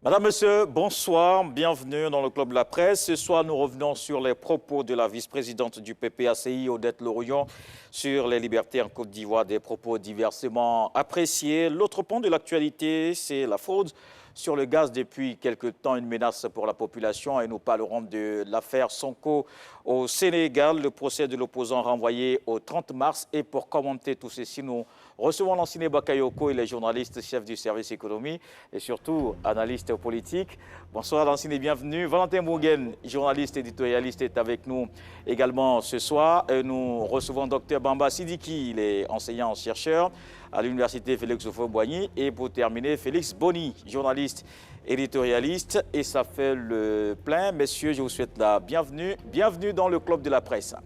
Madame, Monsieur, bonsoir, bienvenue dans le Club de la Presse. Ce soir, nous revenons sur les propos de la vice-présidente du PPACI, Odette Lorion, sur les libertés en Côte d'Ivoire, des propos diversement appréciés. L'autre point de l'actualité, c'est la fraude sur le gaz depuis quelque temps, une menace pour la population. Et nous parlerons de l'affaire Sonko au Sénégal, le procès de l'opposant renvoyé au 30 mars. Et pour commenter tout ceci, nous recevons Lanciné Bakayoko, il est journaliste, chef du service économie et surtout analyste politique. Bonsoir Lanciné, bienvenue. Valentin Bourguen, journaliste éditorialiste, est avec nous également ce soir. Et nous recevons Dr Bamba Sidiki, il est enseignant-chercheur à l'université Félix Houphouët-Boigny. Et pour terminer, Félix Boni, journaliste éditorialiste. Et ça fait le plein. Messieurs, je vous souhaite la bienvenue. Bienvenue dans le Club de la Presse.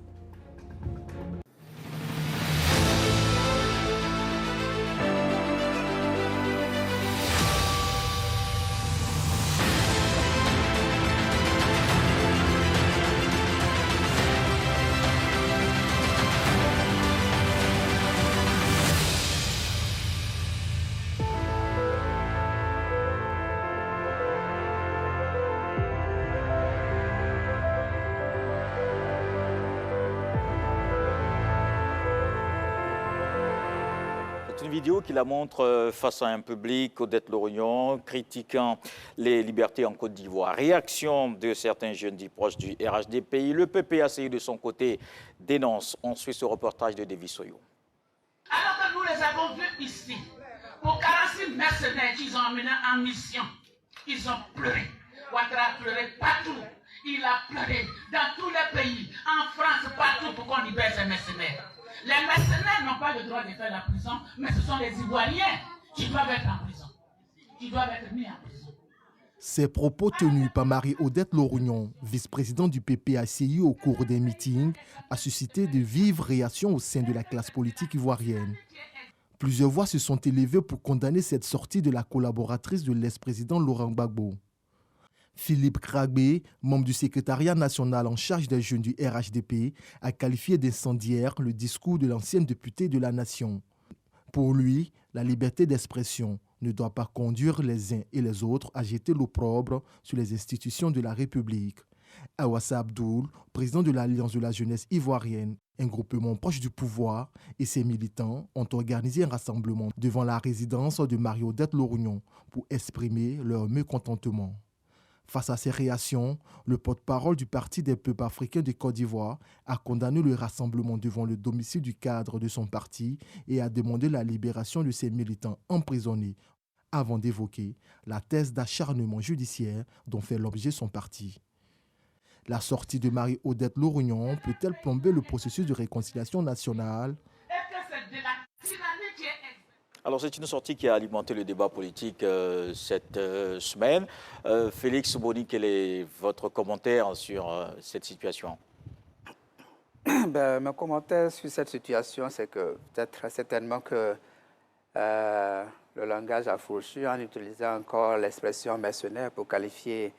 Une vidéo qui la montre face à un public, Odette Lorion, critiquant les libertés en Côte d'Ivoire. Réaction de certains jeunes dits proches du RHDPI. Le PPACI de son côté dénonce. On suit ce reportage de David Soyo. Alors que nous les avons vus ici, pour 46 mercenaires qu'ils ont emmenés en mission, ils ont pleuré. Ouattara a pleuré partout. Il a pleuré dans tous les pays, en France, partout pour qu'on libère ces mercenaires. Les mercenaires n'ont pas le droit de faire la prison, mais ce sont les Ivoiriens qui doivent être en prison, qui doivent être mis en prison. Ces propos tenus par Marie-Odette Lorion, vice-présidente du PPACI au cours des meetings, a suscité de vives réactions au sein de la classe politique ivoirienne. Plusieurs voix se sont élevées pour condamner cette sortie de la collaboratrice de l'ex-président Laurent Gbagbo. Philippe Kragbé, membre du secrétariat national en charge des jeunes du RHDP, a qualifié d'incendiaire le discours de l'ancienne députée de la Nation. Pour lui, la liberté d'expression ne doit pas conduire les uns et les autres à jeter l'opprobre sur les institutions de la République. Awassa Abdoul, président de l'Alliance de la jeunesse ivoirienne, un groupement proche du pouvoir, et ses militants ont organisé un rassemblement devant la résidence de Marie-Odette Lorion pour exprimer leur mécontentement. Face à ces réactions, le porte-parole du Parti des peuples africains de Côte d'Ivoire a condamné le rassemblement devant le domicile du cadre de son parti et a demandé la libération de ses militants emprisonnés avant d'évoquer la thèse d'acharnement judiciaire dont fait l'objet son parti. La sortie de Marie-Odette Lorion peut-elle plomber le processus de réconciliation nationale? Alors, c'est une sortie qui a alimenté le débat politique cette semaine. Félix Boni, quel est votre commentaire sur cette situation? Mon commentaire sur cette situation, c'est que peut-être certainement que le langage a fourchu en utilisant encore l'expression mercenaire pour qualifier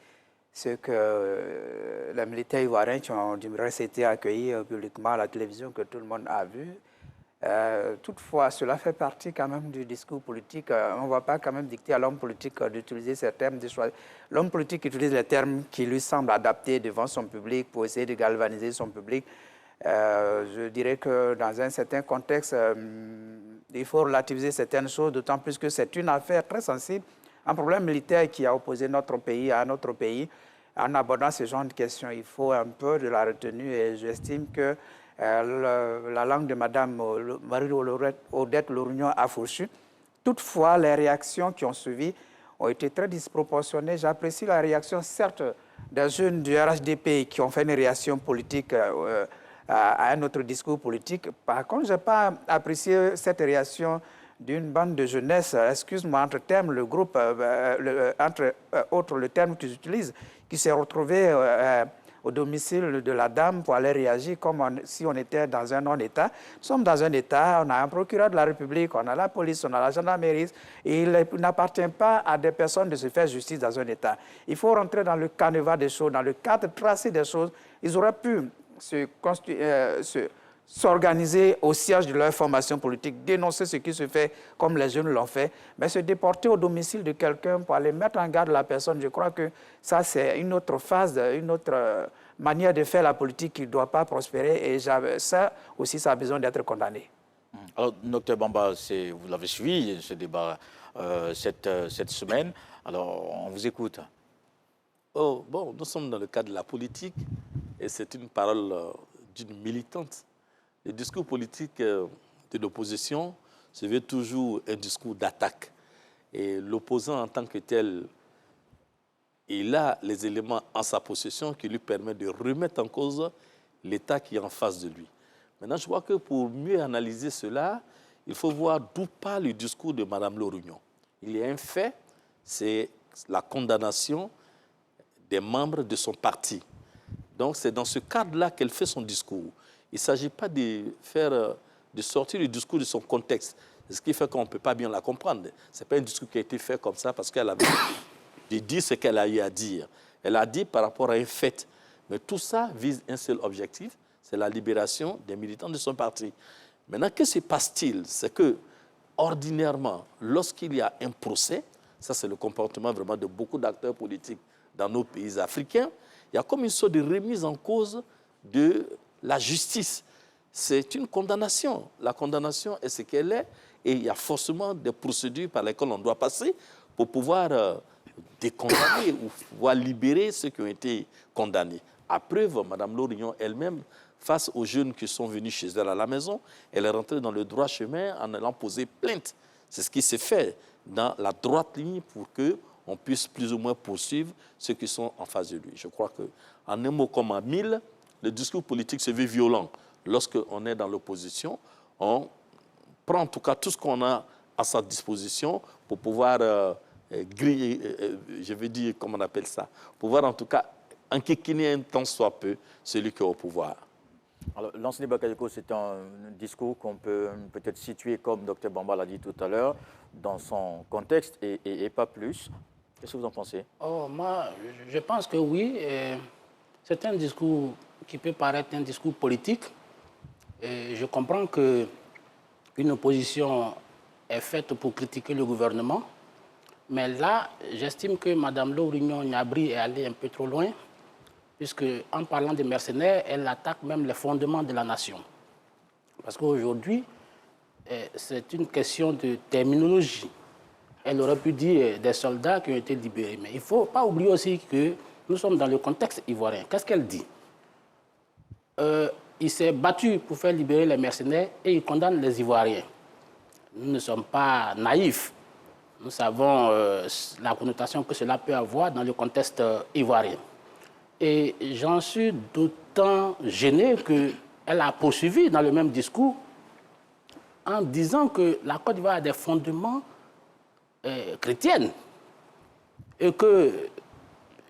ce que les militaires ivoiriens qui ont du reste été accueillis publiquement à la télévision, que tout le monde a vu. Toutefois, cela fait partie quand même du discours politique. On ne va pas quand même dicter à l'homme politique d'utiliser ces termes. L'homme politique utilise les termes qui lui semblent adaptés devant son public pour essayer de galvaniser son public. Je dirais que dans un certain contexte, il faut relativiser certaines choses, d'autant plus que c'est une affaire très sensible, un problème militaire qui a opposé notre pays à un autre pays. En abordant ce genre de questions, il faut un peu de la retenue et j'estime que la langue de Mme Marie-Odette Lorion a fourchu. Toutefois, les réactions qui ont suivi ont été très disproportionnées. J'apprécie la réaction, certes, des jeunes du RHDP qui ont fait une réaction politique à un autre discours politique. Par contre, je n'ai pas apprécié cette réaction d'une bande de jeunesse, excuse-moi, entre termes, le groupe, entre autres, le terme qu'ils utilisent, qui s'est retrouvé au domicile de la dame pour aller réagir comme si on était dans un non-État. Nous sommes dans un État, on a un procureur de la République, on a la police, on a la gendarmerie. Et il n'appartient pas à des personnes de se faire justice dans un État. Il faut rentrer dans le canevas des choses, dans le cadre tracé des choses. Ils auraient pu s'organiser au siège de leur formation politique, dénoncer ce qui se fait comme les jeunes l'ont fait, mais se déporter au domicile de quelqu'un pour aller mettre en garde la personne, je crois que ça, c'est une autre phase, une autre manière de faire la politique qui ne doit pas prospérer. Et ça aussi, ça a besoin d'être condamné. Alors, Dr Bamba, vous l'avez suivi, ce débat, cette semaine. Alors, on vous écoute. Oh, bon, nous sommes dans le cadre de la politique et c'est une parole d'une militante. Le discours politique de l'opposition se veut toujours un discours d'attaque. Et l'opposant en tant que tel, il a les éléments en sa possession qui lui permettent de remettre en cause l'État qui est en face de lui. Maintenant, je crois que pour mieux analyser cela, il faut voir d'où part le discours de Mme Lorugnon. Il y a un fait, c'est la condamnation des membres de son parti. Donc, c'est dans ce cadre-là qu'elle fait son discours. Il ne s'agit pas de sortir le discours de son contexte. C'est ce qui fait qu'on ne peut pas bien la comprendre. Ce n'est pas un discours qui a été fait comme ça parce qu'elle avait dit ce qu'elle a eu à dire. Elle a dit par rapport à un fait. Mais tout ça vise un seul objectif, c'est la libération des militants de son parti. Maintenant, que se passe-t-il? C'est que, ordinairement, lorsqu'il y a un procès, ça c'est le comportement vraiment de beaucoup d'acteurs politiques dans nos pays africains, il y a comme une sorte de remise en cause de la justice. C'est une condamnation. La condamnation est ce qu'elle est et il y a forcément des procédures par lesquelles on doit passer pour pouvoir décondamner ou pouvoir libérer ceux qui ont été condamnés. À preuve, Mme Lorugnon elle-même, face aux jeunes qui sont venus chez elle à la maison, elle est rentrée dans le droit chemin en allant poser plainte. C'est ce qui s'est fait dans la droite ligne pour qu'on puisse plus ou moins poursuivre ceux qui sont en face de lui. Je crois qu'en un mot comme en mille, le discours politique se veut violent. Lorsqu'on est dans l'opposition, on prend en tout cas tout ce qu'on a à sa disposition pour pouvoir griller, je veux dire, comment on appelle ça, pouvoir en tout cas enquiquiner un tant soit peu celui qui est au pouvoir. Alors, Lansana Bakayoko, c'est un discours qu'on peut peut-être situer, comme Dr Bamba l'a dit tout à l'heure, dans son contexte et pas plus. Qu'est-ce que vous en pensez? Moi, je pense que oui. C'est un discours qui peut paraître un discours politique. Et je comprends qu'une opposition est faite pour critiquer le gouvernement. Mais là, j'estime que Mme Lorugnon Nyabri est allée un peu trop loin, puisque en parlant des mercenaires, elle attaque même les fondements de la nation. Parce qu'aujourd'hui, c'est une question de terminologie. Elle aurait pu dire des soldats qui ont été libérés. Mais il ne faut pas oublier aussi que nous sommes dans le contexte ivoirien. Qu'est-ce qu'elle dit? Il s'est battu pour faire libérer les mercenaires et il condamne les Ivoiriens. Nous ne sommes pas naïfs. Nous savons la connotation que cela peut avoir dans le contexte ivoirien. Et j'en suis d'autant gêné qu'elle a poursuivi dans le même discours en disant que la Côte d'Ivoire a des fondements chrétiens et que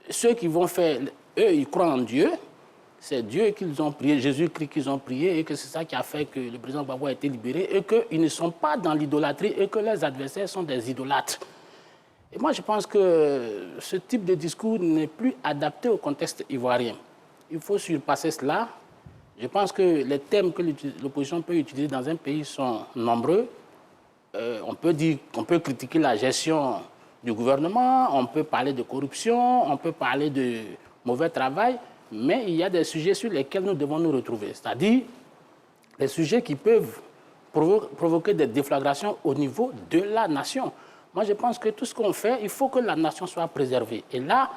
ceux qui vont faire, eux, ils croient en Dieu, c'est Dieu qu'ils ont prié, Jésus-Christ qu'ils ont prié, et que c'est ça qui a fait que le président Gbagbo a été libéré, et qu'ils ne sont pas dans l'idolâtrie, et que leurs adversaires sont des idolâtres. Et moi, je pense que ce type de discours n'est plus adapté au contexte ivoirien. Il faut surpasser cela. Je pense que les thèmes que l'opposition peut utiliser dans un pays sont nombreux. On peut dire qu'on peut critiquer la gestion du gouvernement, on peut parler de corruption, on peut parler de mauvais travail, mais il y a des sujets sur lesquels nous devons nous retrouver. C'est-à-dire les sujets qui peuvent provoquer des déflagrations au niveau de la nation. Moi, je pense que tout ce qu'on fait, il faut que la nation soit préservée. Et là,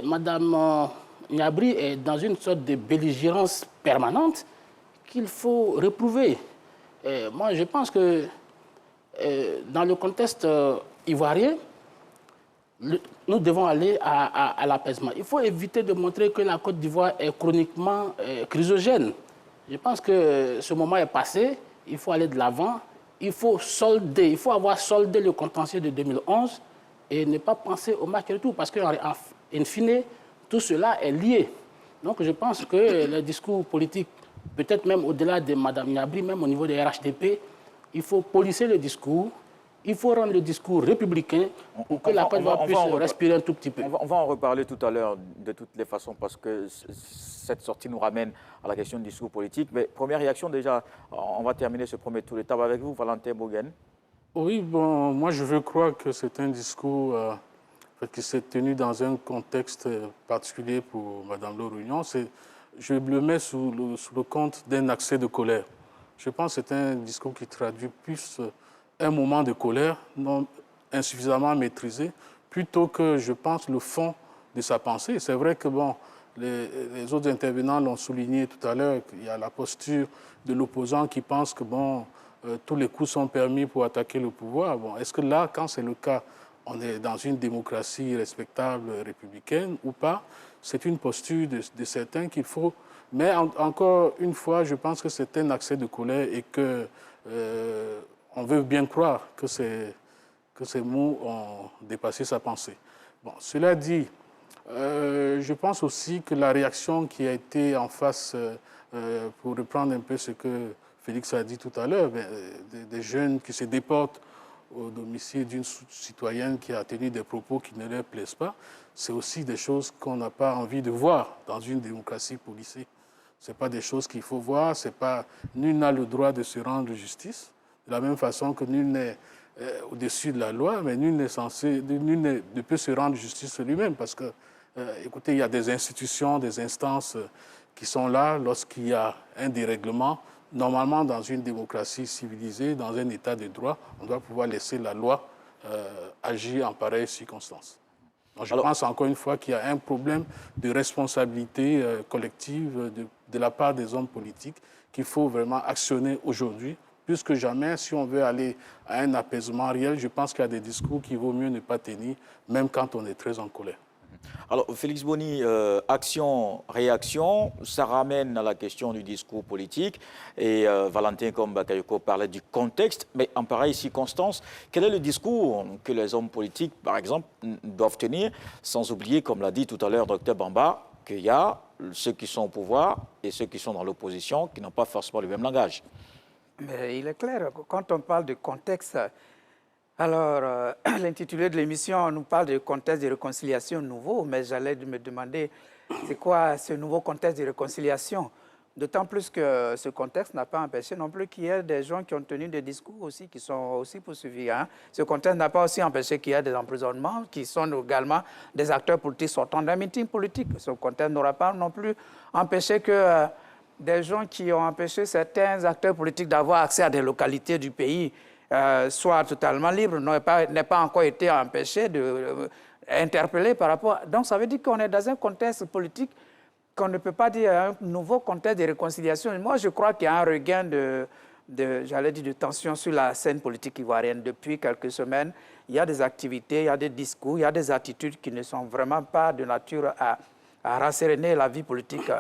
Mme Nyabri est dans une sorte de belligérance permanente qu'il faut réprouver. Moi, je pense que dans le contexte ivoirien, nous devons aller à l'apaisement. Il faut éviter de montrer que la Côte d'Ivoire est chroniquement chrysogène. Je pense que ce moment est passé, il faut aller de l'avant, il faut solder, il faut avoir soldé le contentieux de 2011 et ne pas penser au match retour parce qu'en fine, tout cela est lié. Donc je pense que le discours politique, peut-être même au-delà de Mme Nyabri, même au niveau des RHDP, il faut polisser le discours Il faut rendre le discours républicain pour que la Côte d'Ivoire puisse respirer un tout petit peu. On va en reparler tout à l'heure de toutes les façons parce que cette sortie nous ramène à la question du discours politique. Mais première réaction déjà, on va terminer ce premier tour de table avec vous, Valentin Bogen. Oui, bon, moi je veux croire que c'est un discours qui s'est tenu dans un contexte particulier pour Mme Lorugnon. Je le mets sous le compte d'un accès de colère. Je pense que c'est un discours qui traduit plus un moment de colère non insuffisamment maîtrisé, plutôt que, je pense, le fond de sa pensée. C'est vrai que bon, les autres intervenants l'ont souligné tout à l'heure, qu'il y a la posture de l'opposant qui pense que bon, tous les coups sont permis pour attaquer le pouvoir. Bon, est-ce que là, quand c'est le cas, on est dans une démocratie respectable, républicaine ou pas? C'est une posture de certains qu'il faut... Mais encore une fois, je pense que c'est un accès de colère et que on veut bien croire que ces mots ont dépassé sa pensée. Bon, cela dit, je pense aussi que la réaction qui a été en face, pour reprendre un peu ce que Félix a dit tout à l'heure, des jeunes qui se déportent au domicile d'une citoyenne qui a tenu des propos qui ne leur plaisent pas, c'est aussi des choses qu'on n'a pas envie de voir dans une démocratie policée. Ce n'est pas des choses qu'il faut voir, nul n'a le droit de se rendre justice, de la même façon que nul n'est au-dessus de la loi, mais nul ne peut se rendre justice lui-même parce que, écoutez, il y a des institutions, des instances qui sont là lorsqu'il y a un dérèglement. Normalement, dans une démocratie civilisée, dans un état de droit, on doit pouvoir laisser la loi agir en pareilles circonstances. Donc, je pense encore une fois qu'il y a un problème de responsabilité collective de la part des hommes politiques qu'il faut vraiment actionner aujourd'hui. Plus que jamais, si on veut aller à un apaisement réel, je pense qu'il y a des discours qu'il vaut mieux ne pas tenir, même quand on est très en colère. Alors, Félix Boni, action, réaction, ça ramène à la question du discours politique. Et Valentin Bakayoko parlait du contexte. Mais en pareille circonstance, quel est le discours que les hommes politiques, par exemple, doivent tenir, sans oublier, comme l'a dit tout à l'heure Dr Bamba, qu'il y a ceux qui sont au pouvoir et ceux qui sont dans l'opposition qui n'ont pas forcément le même langage. Mais il est clair, quand on parle de contexte, alors l'intitulé de l'émission nous parle de contexte de réconciliation nouveau, mais j'allais me demander c'est quoi ce nouveau contexte de réconciliation? D'autant plus que ce contexte n'a pas empêché non plus qu'il y ait des gens qui ont tenu des discours aussi, qui sont aussi poursuivis. Hein. Ce contexte n'a pas aussi empêché qu'il y ait des emprisonnements, qui sont également des acteurs politiques sortant d'un meeting politique. Ce contexte n'aura pas non plus empêché que des gens qui ont empêché certains acteurs politiques d'avoir accès à des localités du pays soient totalement libres, n'aient pas encore été empêchés d'interpeller par rapport... Donc ça veut dire qu'on est dans un contexte politique qu'on ne peut pas dire un nouveau contexte de réconciliation. Moi, je crois qu'il y a un regain de tension sur la scène politique ivoirienne depuis quelques semaines. Il y a des activités, il y a des discours, il y a des attitudes qui ne sont vraiment pas de nature à rasséréner la vie politique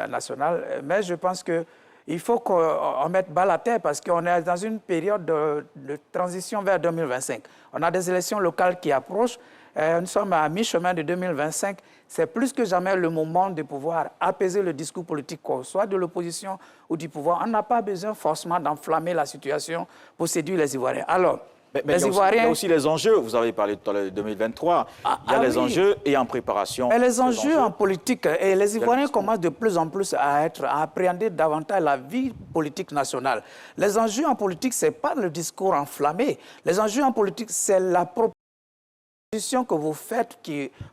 nationale. Mais je pense qu'il faut qu'on mette balle à terre parce qu'on est dans une période de transition vers 2025. On a des élections locales qui approchent. Nous sommes à mi-chemin de 2025. C'est plus que jamais le moment de pouvoir apaiser le discours politique, soit de l'opposition ou du pouvoir. On n'a pas besoin forcément d'enflammer la situation pour séduire les Ivoiriens. Alors, mais il y a aussi les enjeux. Vous avez parlé tout à l'heure de 2023. Il y a les enjeux et en préparation. Et les enjeux en politique, et les Ivoiriens commencent de plus en plus à appréhender davantage la vie politique nationale. Les enjeux en politique, ce n'est pas le discours enflammé. Les enjeux en politique, c'est la proposition que vous faites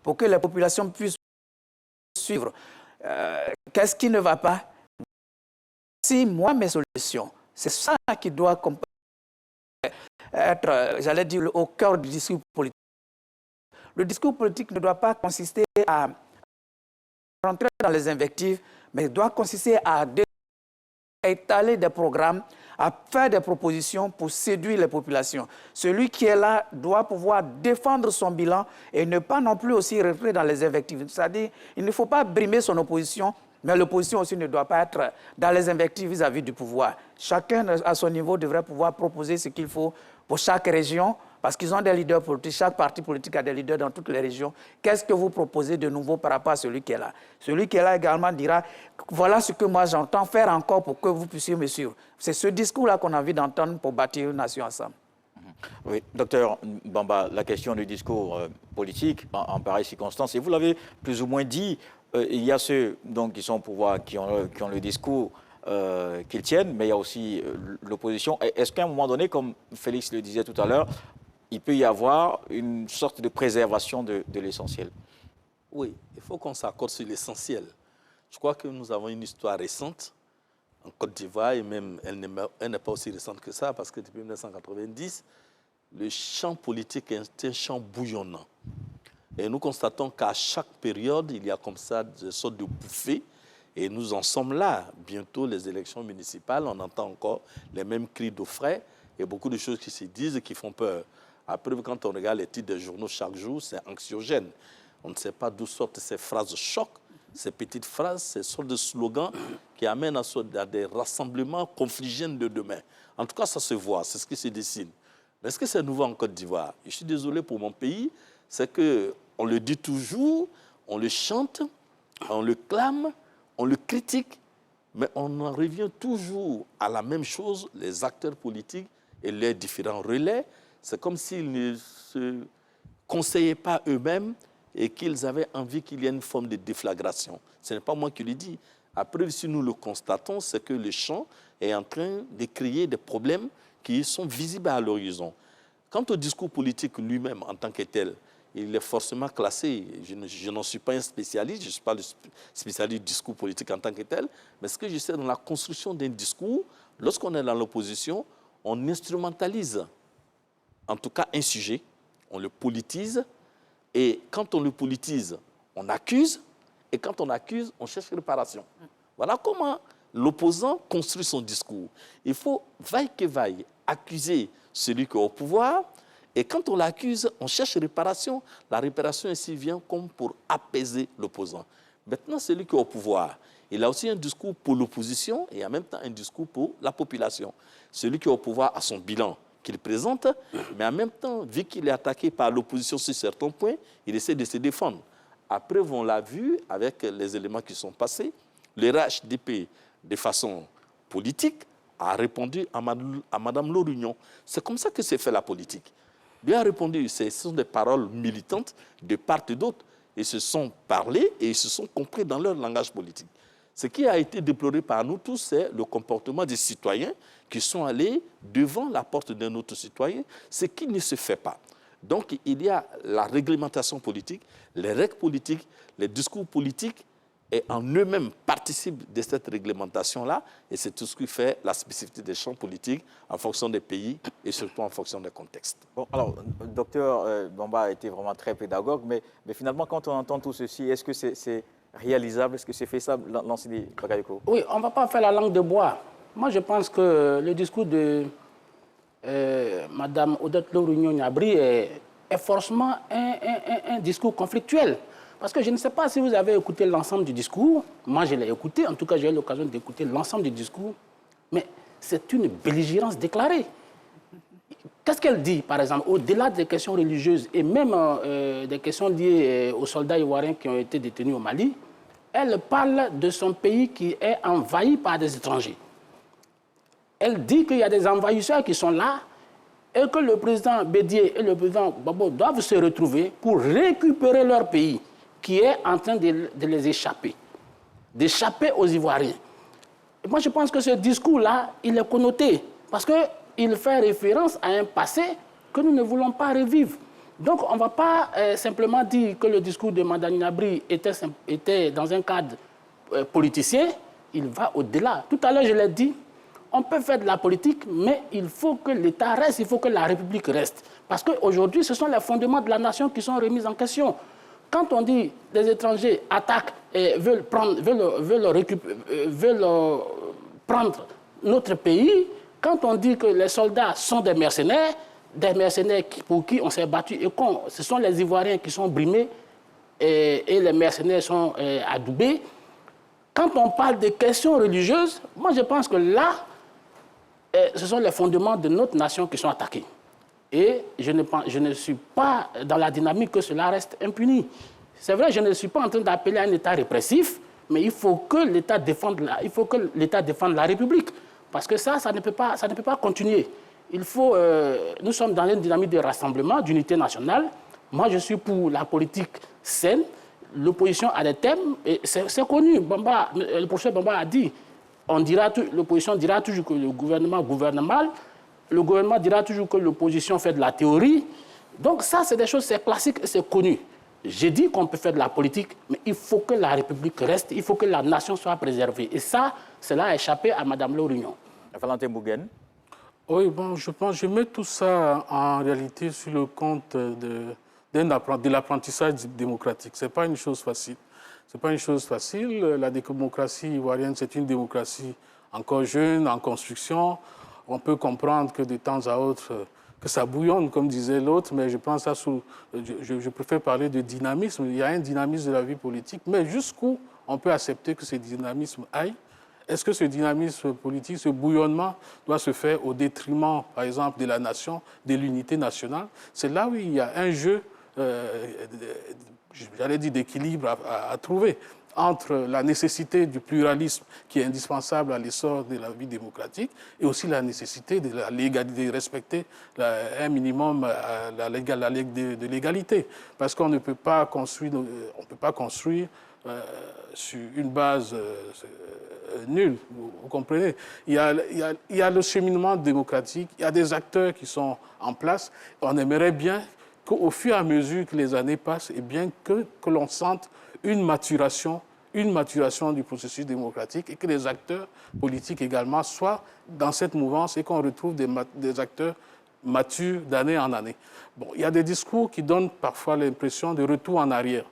pour que les populations puissent suivre. Qu'est-ce qui ne va pas? Si moi, mes solutions, c'est ça qui doit être, j'allais dire, au cœur du discours politique. Le discours politique ne doit pas consister à rentrer dans les invectives, mais doit consister à étaler des programmes, à faire des propositions pour séduire les populations. Celui qui est là doit pouvoir défendre son bilan et ne pas non plus aussi rentrer dans les invectives. C'est-à-dire, il ne faut pas brimer son opposition, mais l'opposition aussi ne doit pas être dans les invectives vis-à-vis du pouvoir. Chacun, à son niveau, devrait pouvoir proposer ce qu'il faut pour chaque région, parce qu'ils ont des leaders politiques, chaque parti politique a des leaders dans toutes les régions. Qu'est-ce que vous proposez de nouveau par rapport à celui qui est là? Celui qui est là également dira, voilà ce que moi j'entends faire encore pour que vous puissiez me suivre. C'est ce discours-là qu'on a envie d'entendre pour bâtir une nation ensemble. Oui, docteur Bamba, la question du discours politique en pareille circonstance, et vous l'avez plus ou moins dit, il y a ceux donc, qui sont au pouvoir, qui ont le discours qu'ils tiennent, mais il y a aussi l'opposition. Est-ce qu'à un moment donné, comme Félix le disait tout à l'heure, il peut y avoir une sorte de préservation de l'essentiel? Oui, il faut qu'on s'accorde sur l'essentiel. Je crois que nous avons une histoire récente en Côte d'Ivoire, et même elle n'est pas aussi récente que ça, parce que depuis 1990, le champ politique est un champ bouillonnant. Et nous constatons qu'à chaque période, il y a comme ça des sortes de bouffées. Et nous en sommes là. Bientôt, les élections municipales, on entend encore les mêmes cris de frais et beaucoup de choses qui se disent et qui font peur. Après, quand on regarde les titres des journaux chaque jour, c'est anxiogène. On ne sait pas d'où sortent ces phrases choc, ces petites phrases, ces sortes de slogans qui amènent à des rassemblements confligènes de demain. En tout cas, ça se voit, c'est ce qui se dessine. Mais est-ce que c'est nouveau en Côte d'Ivoire? Je suis désolé pour mon pays, c'est qu'on le dit toujours, on le chante, on le clame, on le critique, mais on en revient toujours à la même chose, les acteurs politiques et les différents relais. C'est comme s'ils ne se conseillaient pas eux-mêmes et qu'ils avaient envie qu'il y ait une forme de déflagration. Ce n'est pas moi qui le dis. Après, si nous le constatons, c'est que le champ est en train de créer des problèmes qui sont visibles à l'horizon. Quant au discours politique lui-même en tant que tel, il est forcément classé. Je n'en suis pas un spécialiste, je ne suis pas le spécialiste du discours politique en tant que tel, mais ce que je sais dans la construction d'un discours, lorsqu'on est dans l'opposition, on instrumentalise en tout cas un sujet, on le politise, et quand on le politise, on accuse, et quand on accuse, on cherche réparation. Voilà comment l'opposant construit son discours. Il faut, vaille que vaille, accuser celui qui est au pouvoir, et quand on l'accuse, on cherche réparation. La réparation ici vient comme pour apaiser l'opposant. Maintenant, celui qui est au pouvoir, il a aussi un discours pour l'opposition et en même temps un discours pour la population. Celui qui est au pouvoir a son bilan qu'il présente, mais en même temps, vu qu'il est attaqué par l'opposition sur certains points, il essaie de se défendre. Après, on l'a vu avec les éléments qui sont passés, le RHDP, de façon politique, a répondu à Mme Lorugnon. C'est comme ça que s'est fait la politique. Bien répondu, ce sont des paroles militantes de part et d'autre. Ils se sont parlé et ils se sont compris dans leur langage politique. Ce qui a été déploré par nous tous, c'est le comportement des citoyens qui sont allés devant la porte d'un autre citoyen, ce qui ne se fait pas. Donc, il y a la réglementation politique, les règles politiques, les discours politiques, et en eux-mêmes participent de cette réglementation-là, et c'est tout ce qui fait la spécificité des champs politiques en fonction des pays et surtout en fonction des contextes. Bon, alors, docteur Bamba a été vraiment très pédagogue, mais finalement, quand on entend tout ceci, est-ce que c'est réalisable? Est-ce que c'est faisable, l'enseignement Bakayoko? Oui, on ne va pas faire la langue de bois. Moi, je pense que le discours de Mme Odette Lorugnon-Niabri est forcément un discours conflictuel. Parce que je ne sais pas si vous avez écouté l'ensemble du discours. Moi, je l'ai écouté. En tout cas, j'ai eu l'occasion d'écouter l'ensemble du discours. Mais c'est une belligérance déclarée. Qu'est-ce qu'elle dit, par exemple, au-delà des questions religieuses et même des questions liées aux soldats ivoiriens qui ont été détenus au Mali? Elle parle de son pays qui est envahi par des étrangers. Elle dit qu'il y a des envahisseurs qui sont là et que le président Bédié et le président Gbagbo doivent se retrouver pour récupérer leur pays, qui est en train de les échapper, d'échapper aux Ivoiriens. Et moi, je pense que ce discours-là, il est connoté, parce qu'il fait référence à un passé que nous ne voulons pas revivre. Donc, on ne va pas simplement dire que le discours de Mme Niabri était dans un cadre politicien, il va au-delà. Tout à l'heure, je l'ai dit, on peut faire de la politique, mais il faut que l'État reste, il faut que la République reste. Parce qu'aujourd'hui, ce sont les fondements de la nation qui sont remis en question. Quand on dit que les étrangers attaquent et veulent prendre notre pays, quand on dit que les soldats sont des mercenaires pour qui on s'est battu, et ce sont les Ivoiriens qui sont brimés et les mercenaires sont adoubés, quand on parle de questions religieuses, moi je pense que là, ce sont les fondements de notre nation qui sont attaqués. Et je ne suis pas dans la dynamique que cela reste impuni. C'est vrai, je ne suis pas en train d'appeler à un État répressif, mais il faut que l'État défende la République. Parce que ça ne peut pas continuer. nous sommes dans une dynamique de rassemblement, d'unité nationale. Moi, je suis pour la politique saine. L'opposition a des thèmes, et c'est connu. Le professeur Bamba a dit, l'opposition dira toujours que le gouvernement gouverne mal, le gouvernement dira toujours que l'opposition fait de la théorie. Donc ça, c'est des choses, c'est classique et c'est connu. J'ai dit qu'on peut faire de la politique, mais il faut que la République reste, il faut que la nation soit préservée. Et ça, cela a échappé à Mme Lorignon. Valentin Bougen. Oui, bon, je mets tout ça en réalité sur le compte de l'apprentissage démocratique. Ce n'est pas une chose facile. C'est pas une chose facile. La démocratie ivoirienne, c'est une démocratie encore jeune, en construction. On peut comprendre que de temps à autre, que ça bouillonne, comme disait l'autre, mais je pense ça je préfère parler de dynamisme. Il y a un dynamisme de la vie politique, mais jusqu'où on peut accepter que ce dynamisme aille? Est-ce que ce dynamisme politique, ce bouillonnement doit se faire au détriment, par exemple, de la nation, de l'unité nationale? C'est là où il y a un jeu, j'allais dire, d'équilibre à trouver entre la nécessité du pluralisme qui est indispensable à l'essor de la vie démocratique et aussi la nécessité de la légalité, de respecter un minimum de l'égalité. Parce qu'on ne peut pas construire, sur une base nulle, vous comprenez. Il y a le cheminement démocratique, il y a des acteurs qui sont en place. On aimerait bien qu'au fur et à mesure que les années passent, eh bien que l'on sente une maturation du processus démocratique et que les acteurs politiques également soient dans cette mouvance et qu'on retrouve des acteurs matures d'année en année. Bon, il y a des discours qui donnent parfois l'impression de retour en arrière.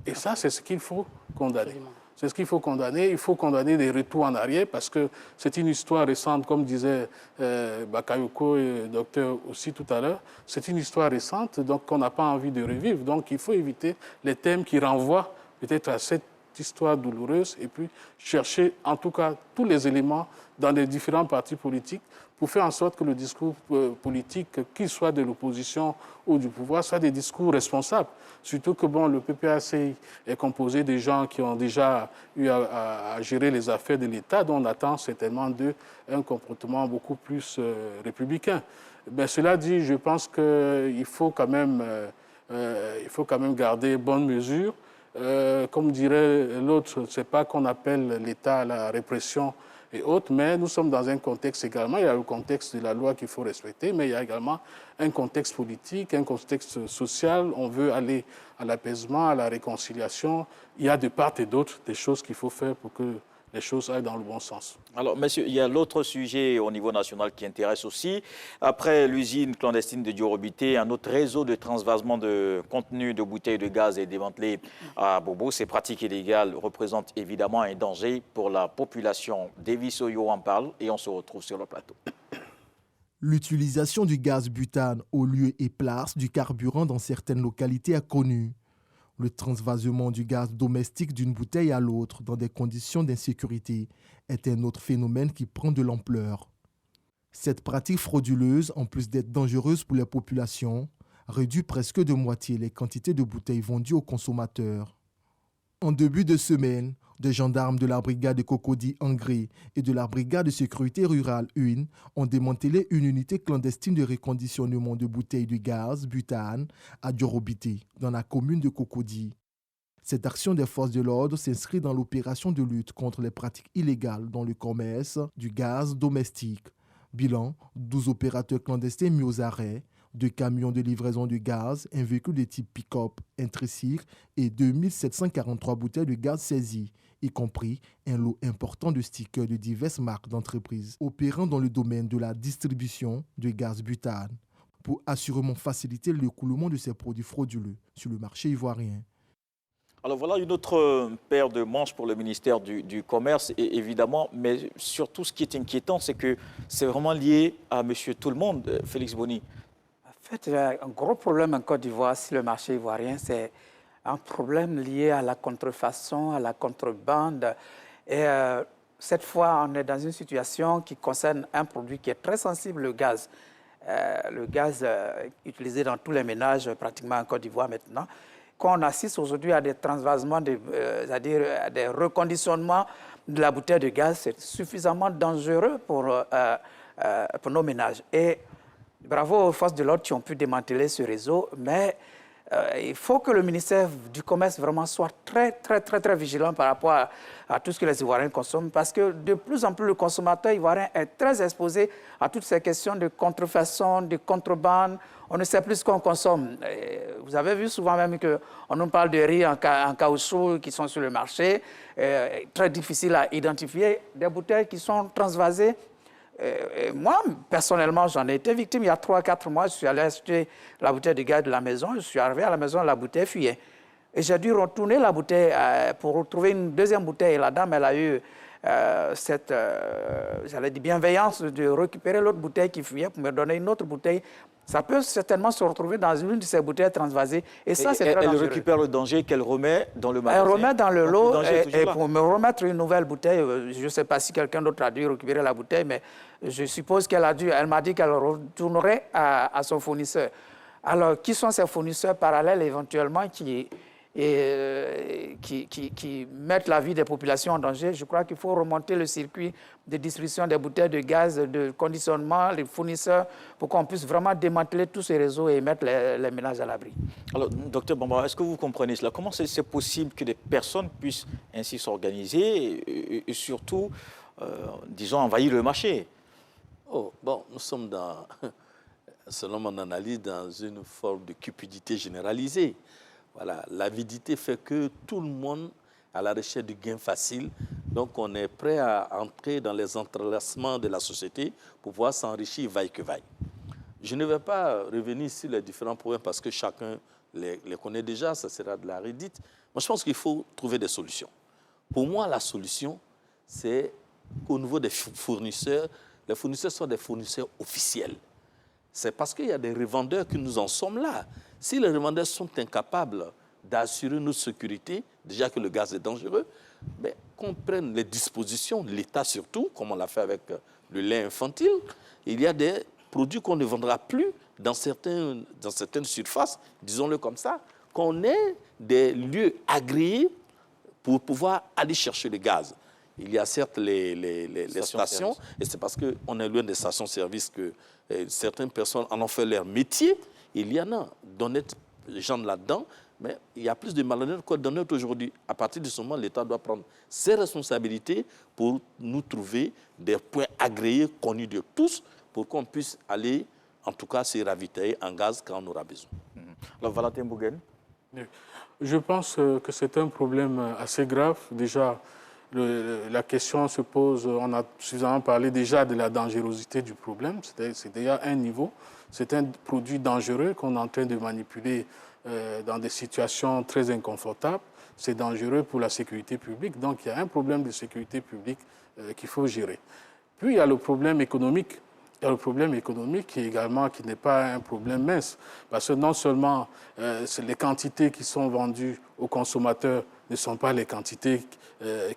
Et ça, c'est ce qu'il faut condamner. C'est ce qu'il faut condamner. Il faut condamner des retours en arrière parce que c'est une histoire récente, comme disait Bakayoko et le docteur aussi tout à l'heure. C'est une histoire récente, donc qu'on n'a pas envie de revivre. Donc il faut éviter les thèmes qui renvoient peut-être à cette histoire douloureuse et puis chercher en tout cas tous les éléments dans les différents partis politiques pour faire en sorte que le discours politique, qu'il soit de l'opposition ou du pouvoir, soit des discours responsables. Surtout que bon, le PPACI est composé de gens qui ont déjà eu à gérer les affaires de l'État, dont on attend certainement d'eux un comportement beaucoup plus républicain. Ben, cela dit, je pense qu'il faut quand même garder bonne mesure. Comme dirait l'autre, ce n'est pas qu'on appelle l'État à la répression et autres, mais nous sommes dans un contexte également, il y a le contexte de la loi qu'il faut respecter, mais il y a également un contexte politique, un contexte social. On veut aller à l'apaisement, à la réconciliation. Il y a de part et d'autre des choses qu'il faut faire pour que les choses aillent dans le bon sens. Alors, monsieur, il y a l'autre sujet au niveau national qui intéresse aussi. Après l'usine clandestine de Diorobité, un autre réseau de transvasement de contenu de bouteilles de gaz est démantelé à Bobo. Ces pratiques illégales représentent évidemment un danger pour la population. Davis Oyo en parle et on se retrouve sur le plateau. L'utilisation du gaz butane au lieu et place du carburant dans certaines localités a connu. Le transvasement du gaz domestique d'une bouteille à l'autre dans des conditions d'insécurité est un autre phénomène qui prend de l'ampleur. Cette pratique frauduleuse, en plus d'être dangereuse pour les populations, réduit presque de moitié les quantités de bouteilles vendues aux consommateurs. En début de semaine, des gendarmes de la brigade de Cocody Angré et de la brigade de sécurité rurale 1 ont démantelé une unité clandestine de reconditionnement de bouteilles de gaz butane à Diorobité, dans la commune de Cocody. Cette action des forces de l'ordre s'inscrit dans l'opération de lutte contre les pratiques illégales dans le commerce du gaz domestique. Bilan, 12 opérateurs clandestins mis aux arrêts, 2 camions de livraison de gaz, un véhicule de type pick-up, un tricycle et 2743 bouteilles de gaz saisies, y compris un lot important de stickers de diverses marques d'entreprises opérant dans le domaine de la distribution de gaz butane pour assurément faciliter l'écoulement de ces produits frauduleux sur le marché ivoirien. Alors voilà une autre paire de manches pour le ministère du Commerce, et évidemment, mais surtout ce qui est inquiétant, c'est que c'est vraiment lié à monsieur tout le monde, Félix Boni. En fait, il y a un gros problème en Côte d'Ivoire sur le marché ivoirien, c'est un problème lié à la contrefaçon, à la contrebande. Et cette fois, on est dans une situation qui concerne un produit qui est très sensible, le gaz. Le gaz utilisé dans tous les ménages pratiquement en Côte d'Ivoire maintenant. Quand on assiste aujourd'hui à des transvasements, c'est-à-dire à des reconditionnements de la bouteille de gaz, c'est suffisamment dangereux pour nos ménages. Et Bravo aux forces de l'ordre qui ont pu démanteler ce réseau, mais il faut que le ministère du Commerce vraiment soit très vigilant par rapport à tout ce que les Ivoiriens consomment, parce que de plus en plus, le consommateur ivoirien est très exposé à toutes ces questions de contrefaçon, de contrebande. On ne sait plus ce qu'on consomme. Et vous avez vu souvent même qu'on nous parle de riz en caoutchouc qui sont sur le marché, très difficile à identifier, des bouteilles qui sont transvasées. Moi, personnellement, j'en ai été victime. Il y a 3 à 4 mois, je suis allé acheter la bouteille de gaz de la maison. Je suis arrivé à la maison, la bouteille fuyait. Et j'ai dû retourner la bouteille pour retrouver une deuxième bouteille. Et la dame, elle a eu cette j'allais dire, bienveillance de récupérer l'autre bouteille qui fuyait pour me donner une autre bouteille. Ça peut certainement se retrouver dans une de ces bouteilles transvasées. Et ça, c'est très dangereux. Elle récupère le danger qu'elle remet dans le magasin. Elle remet dans le lot et pour me remettre une nouvelle bouteille, je ne sais pas si quelqu'un d'autre a dû récupérer la bouteille, mais je suppose qu'elle a dû. Elle m'a dit qu'elle retournerait à son fournisseur. Alors, qui sont ces fournisseurs parallèles éventuellement qui mettent la vie des populations en danger? Je crois qu'il faut remonter le circuit de distribution des bouteilles de gaz, de conditionnement, les fournisseurs, pour qu'on puisse vraiment démanteler tous ces réseaux et mettre les ménages à l'abri. Alors, docteur Bamba, est-ce que vous comprenez cela? Comment c'est possible que des personnes puissent ainsi s'organiser et surtout, disons, envahir le marché? Oh, bon, nous sommes selon mon analyse, dans une forme de cupidité généralisée. Voilà, l'avidité fait que tout le monde a la recherche du gain facile. Donc, on est prêt à entrer dans les entrelacements de la société pour pouvoir s'enrichir vaille que vaille. Je ne vais pas revenir sur les différents problèmes parce que chacun les connaît déjà, ça sera de la redite. Moi, je pense qu'il faut trouver des solutions. Pour moi, la solution, c'est qu'au niveau des fournisseurs, les fournisseurs soient des fournisseurs officiels. C'est parce qu'il y a des revendeurs que nous en sommes là. Si les revendeurs sont incapables d'assurer notre sécurité, déjà que le gaz est dangereux, qu'on prenne les dispositions, l'État surtout, comme on l'a fait avec le lait infantile. Il y a des produits qu'on ne vendra plus dans certaines surfaces, disons-le comme ça, qu'on ait des lieux agréés pour pouvoir aller chercher le gaz. Il y a certes les stations, et c'est parce qu'on est loin des stations-service que certaines personnes en ont fait leur métier. Il y en a d'honnêtes gens là-dedans, mais il y a plus de malhonnêtes que d'honnêtes aujourd'hui. À partir de ce moment, l'État doit prendre ses responsabilités pour nous trouver des points agréés, connus de tous, pour qu'on puisse aller, en tout cas, se ravitailler en gaz quand on aura besoin. Alors, Valentin Bouguène. Je pense que c'est un problème assez grave. Déjà, la question se pose, on a suffisamment parlé déjà de la dangerosité du problème, c'est déjà un niveau, c'est un produit dangereux qu'on est en train de manipuler dans des situations très inconfortables, c'est dangereux pour la sécurité publique, donc il y a un problème de sécurité publique qu'il faut gérer. Puis il y a le problème économique. Il y a le problème économique qui n'est pas un problème mince, parce que non seulement les quantités qui sont vendues aux consommateurs ne sont pas les quantités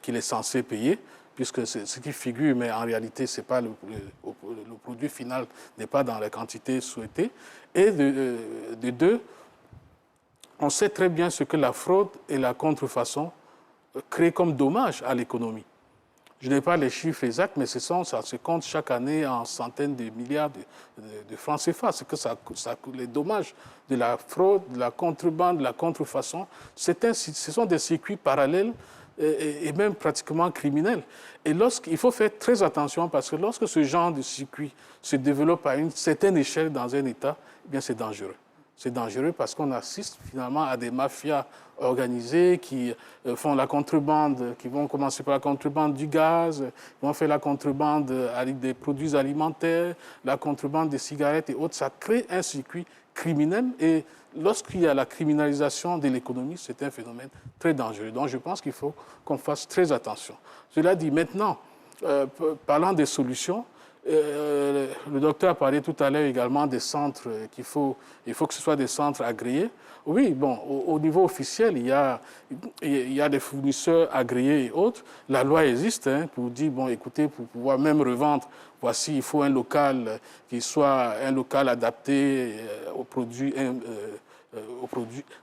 qu'il est censé payer, puisque c'est ce qui figure, mais en réalité, c'est pas le produit final n'est pas dans les quantités souhaitées. Et de deux, on sait très bien ce que la fraude et la contrefaçon créent comme dommage à l'économie. Je n'ai pas les chiffres exacts, mais ça se compte chaque année en centaines de milliards de francs CFA. C'est que les dommages de la fraude, de la contrebande, de la contrefaçon, ce sont des circuits parallèles et même pratiquement criminels. Et il faut faire très attention parce que lorsque ce genre de circuit se développe à une certaine échelle dans un État, eh bien c'est dangereux. C'est dangereux parce qu'on assiste finalement à des mafias organisées qui font la contrebande, qui vont commencer par la contrebande du gaz, qui vont faire la contrebande avec des produits alimentaires, la contrebande des cigarettes et autres. Ça crée un circuit criminel et lorsqu'il y a la criminalisation de l'économie, c'est un phénomène très dangereux. Donc je pense qu'il faut qu'on fasse très attention. Cela dit, maintenant, parlant des solutions, le docteur a parlé tout à l'heure également des centres il faut que ce soit des centres agréés. Oui, bon, au niveau officiel, il y a des fournisseurs agréés et autres. La loi existe pour dire, bon, écoutez, pour pouvoir même revendre, voici, il faut un local qui soit un local adapté aux produits.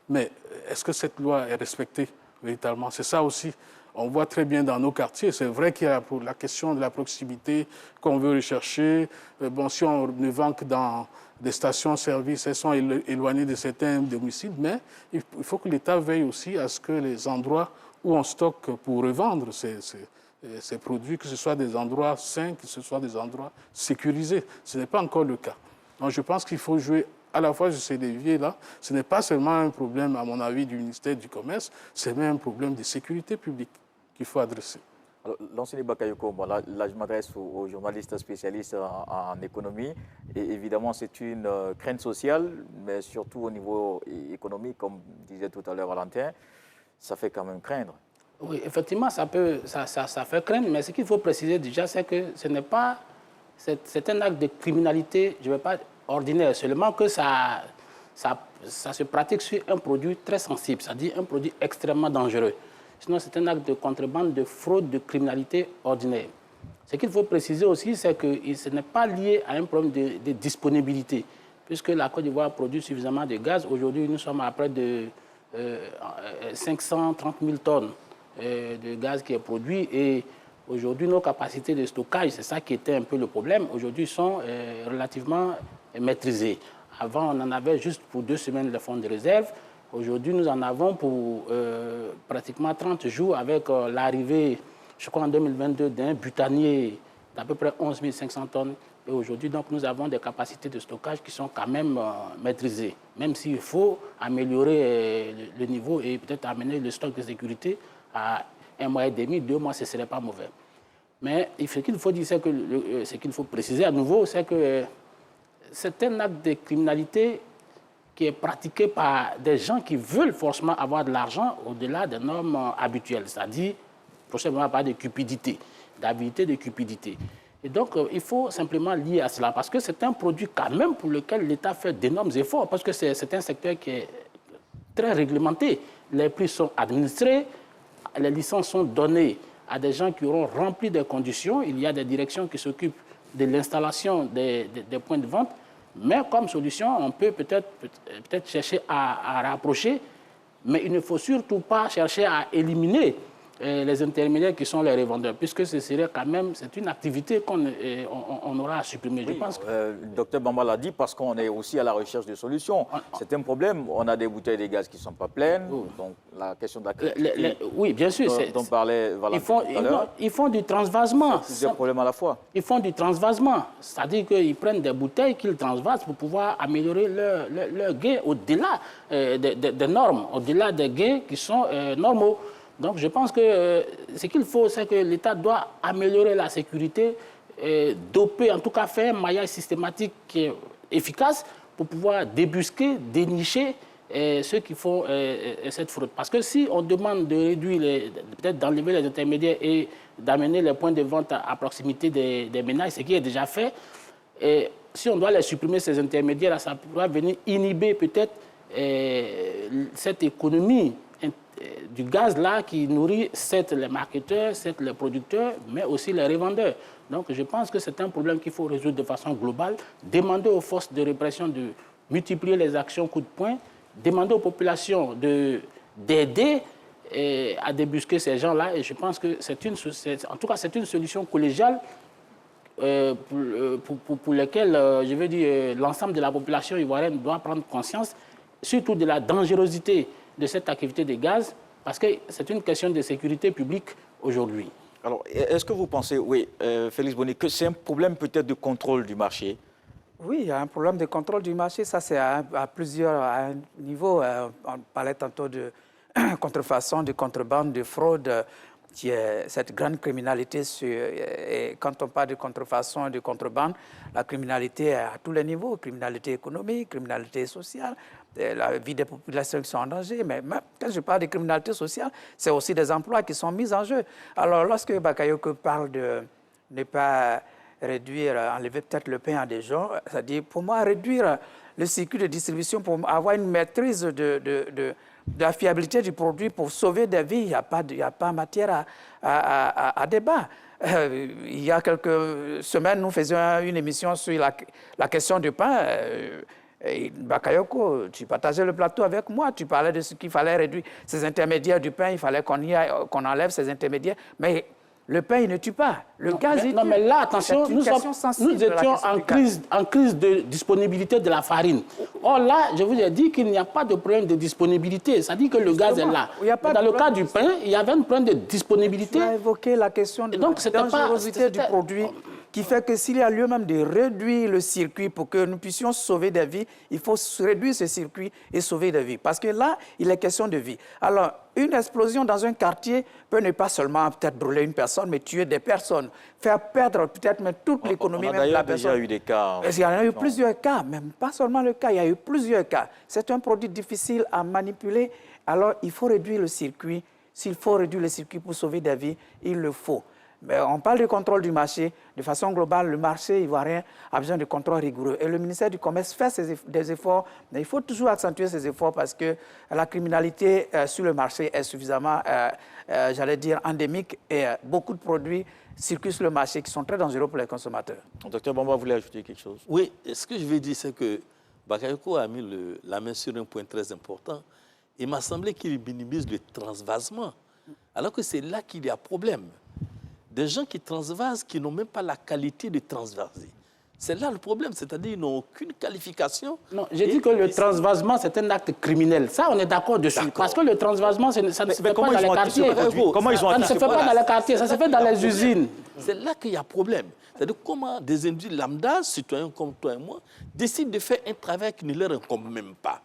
Mais est-ce que cette loi est respectée véritablement. C'est ça aussi. On voit très bien dans nos quartiers, c'est vrai qu'il y a la question de la proximité qu'on veut rechercher. Bon, si on ne vend que dans des stations-service, elles sont éloignées de certains domiciles, mais il faut que l'État veille aussi à ce que les endroits où on stocke pour revendre ces produits, que ce soit des endroits sains, que ce soit des endroits sécurisés. Ce n'est pas encore le cas. Donc je pense qu'il faut jouer à la fois sur ces leviers-là. Ce n'est pas seulement un problème, à mon avis, du ministère du Commerce, c'est même un problème de sécurité publique qu'il faut adresser. L'enseignant Bakayoko, bon, là je m'adresse aux journalistes spécialistes en économie. Et évidemment, c'est une crainte sociale, mais surtout au niveau économique, comme disait tout à l'heure Valentin, ça fait quand même craindre. Oui, effectivement, ça fait craindre, mais ce qu'il faut préciser déjà, c'est que ce n'est pas... C'est un acte de criminalité, je ne vais pas ordinaire, seulement que ça se pratique sur un produit très sensible, c'est-à-dire un produit extrêmement dangereux. Sinon, c'est un acte de contrebande, de fraude, de criminalité ordinaire. Ce qu'il faut préciser aussi, c'est que ce n'est pas lié à un problème de disponibilité, puisque la Côte d'Ivoire produit suffisamment de gaz. Aujourd'hui, nous sommes à près de 530 000 tonnes de gaz qui est produit. Et aujourd'hui, nos capacités de stockage, c'est ça qui était un peu le problème, aujourd'hui sont relativement maîtrisées. Avant, on en avait juste pour 2 semaines le fonds de réserve. Aujourd'hui, nous en avons pour pratiquement 30 jours avec l'arrivée, je crois en 2022, d'un butanier d'à peu près 11 500 tonnes. Et aujourd'hui, donc, nous avons des capacités de stockage qui sont quand même maîtrisées. Même s'il faut améliorer le niveau et peut-être amener le stock de sécurité à 1 mois et demi, 2 mois, ce ne serait pas mauvais. Mais ce qu'il faut dire, c'est que ce qu'il faut préciser à nouveau, c'est que c'est un acte de criminalité qui est pratiqué par des gens qui veulent forcément avoir de l'argent au-delà des normes habituelles, c'est-à-dire, prochainement, pas de cupidité, d'avidité, de cupidité. Et donc, il faut simplement lier à cela, parce que c'est un produit quand même pour lequel l'État fait d'énormes efforts, parce que c'est un secteur qui est très réglementé. Les prix sont administrés, les licences sont données à des gens qui auront rempli des conditions. Il y a des directions qui s'occupent de l'installation des points de vente. Mais comme solution, on peut peut-être chercher à rapprocher, mais il ne faut surtout pas chercher à éliminer les intermédiaires qui sont les revendeurs, puisque ce serait quand même, c'est une activité qu'on aura à supprimer. Oui, je pense que... le docteur Bamba l'a dit, parce qu'on est aussi à la recherche de solutions. C'est un problème, on a des bouteilles de gaz qui ne sont pas pleines, donc la question de la critique, oui, bien sûr. dont parlait Valentin tout à l'heure. Ils font du transvasement. C'est plusieurs problèmes à la fois. Ils font du transvasement, c'est-à-dire qu'ils prennent des bouteilles qu'ils transvasent pour pouvoir améliorer leur gain au-delà des normes, au-delà des gains qui sont normaux. Donc je pense que ce qu'il faut, c'est que l'État doit améliorer la sécurité, doper, en tout cas faire un maillage systématique qui est efficace pour pouvoir débusquer, dénicher ceux qui font cette fraude. Parce que si on demande de réduire, peut-être d'enlever les intermédiaires et d'amener les points de vente à proximité des ménages, ce qui est déjà fait, et si on doit les supprimer, ces intermédiaires, ça pourra venir inhiber peut-être cette économie du gaz-là qui nourrit certes les marketeurs, certes les producteurs, mais aussi les revendeurs. Donc je pense que c'est un problème qu'il faut résoudre de façon globale, demander aux forces de répression de multiplier les actions coup de poing, demander aux populations d'aider à débusquer ces gens-là. Et je pense que c'est une solution collégiale pour laquelle, je veux dire, l'ensemble de la population ivoirienne doit prendre conscience, surtout de la dangerosité de cette activité de gaz, parce que c'est une question de sécurité publique aujourd'hui. Alors, est-ce que vous pensez, oui, Félix Bonny, que c'est un problème peut-être de contrôle du marché? Oui, il y a un problème de contrôle du marché. Ça, c'est à plusieurs niveaux. On parlait tantôt de contrefaçon, de contrebande, de fraude, qui est cette grande criminalité. Et quand on parle de contrefaçon et de contrebande, la criminalité est à tous les niveaux, criminalité économique, criminalité sociale, la vie des populations qui sont en danger. Mais même quand je parle de criminalité sociale, c'est aussi des emplois qui sont mis en jeu. Alors, lorsque Bakayoko parle de ne pas réduire, enlever peut-être le pain à des gens, c'est-à-dire pour moi réduire le circuit de distribution pour avoir une maîtrise de la fiabilité du produit pour sauver des vies, il n'y a pas matière à débat. Il y a quelques semaines, nous faisions une émission sur la question du pain. Et Bakayoko, tu partageais le plateau avec moi, tu parlais de ce qu'il fallait réduire, ces intermédiaires du pain, il fallait qu'on enlève ces intermédiaires. Mais le pain, il ne tue pas. Le gaz, il tue. Non, mais là, attention, nous étions en crise de disponibilité de la farine. Or là, je vous ai dit qu'il n'y a pas de problème de disponibilité. Ça dit que le gaz est là. Dans le cas du pain, il y avait un problème de disponibilité. Tu as évoqué la question de la dangerosité du produit, qui fait que s'il y a lieu même de réduire le circuit pour que nous puissions sauver des vies, il faut réduire ce circuit et sauver des vies. Parce que là, il est question de vie. Alors, une explosion dans un quartier peut ne pas seulement peut-être brûler une personne, mais tuer des personnes, faire perdre peut-être même toute l'économie même de la personne. Il y a déjà eu des cas. Il y en a eu plusieurs cas, même pas seulement le cas, il y a eu plusieurs cas. C'est un produit difficile à manipuler, alors il faut réduire le circuit. S'il faut réduire le circuit pour sauver des vies, il le faut. Mais on parle du contrôle du marché. De façon globale, le marché ivoirien a besoin de contrôle rigoureux. Et le ministère du Commerce fait des efforts, mais il faut toujours accentuer ces efforts parce que la criminalité sur le marché est suffisamment, j'allais dire, endémique et beaucoup de produits circulent sur le marché qui sont très dangereux pour les consommateurs. Docteur Bamba voulait ajouter quelque chose? Oui, ce que je veux dire, c'est que Bakayoko a mis la main sur un point très important. Il m'a semblé qu'il minimise le transvasement, alors que c'est là qu'il y a problème. Des gens qui transvasent, qui n'ont même pas la qualité de transvaser. C'est là le problème, c'est-à-dire qu'ils n'ont aucune qualification. Non, j'ai dit que le transvasement, c'est un acte criminel. Ça, on est d'accord dessus. Parce que le transvasement, ça ne se fait pas dans les quartiers. Comment ils ont Ça ne se fait pas dans les quartiers, ça se fait dans les usines. C'est là qu'il y a problème. C'est-à-dire comment des individus lambda, citoyens comme toi et moi, décident de faire un travail qui ne leur incombe même pas.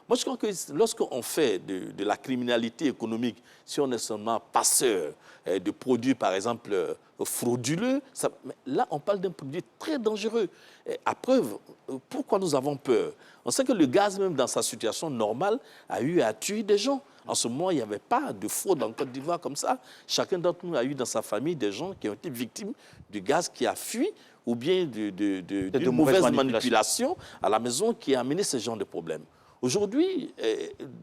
Moi, je crois que lorsqu'on fait de la criminalité économique, si on est seulement passeur de produits, par exemple, frauduleux, là, on parle d'un produit très dangereux. Et à preuve, pourquoi nous avons peur? On sait que le gaz, même dans sa situation normale, a eu à tuer des gens. En ce moment, il n'y avait pas de fraude en Côte d'Ivoire comme ça. Chacun d'entre nous a eu dans sa famille des gens qui ont été victimes du gaz qui a fui ou bien de mauvaises manipulations à la maison qui a amené ce genre de problèmes. Aujourd'hui,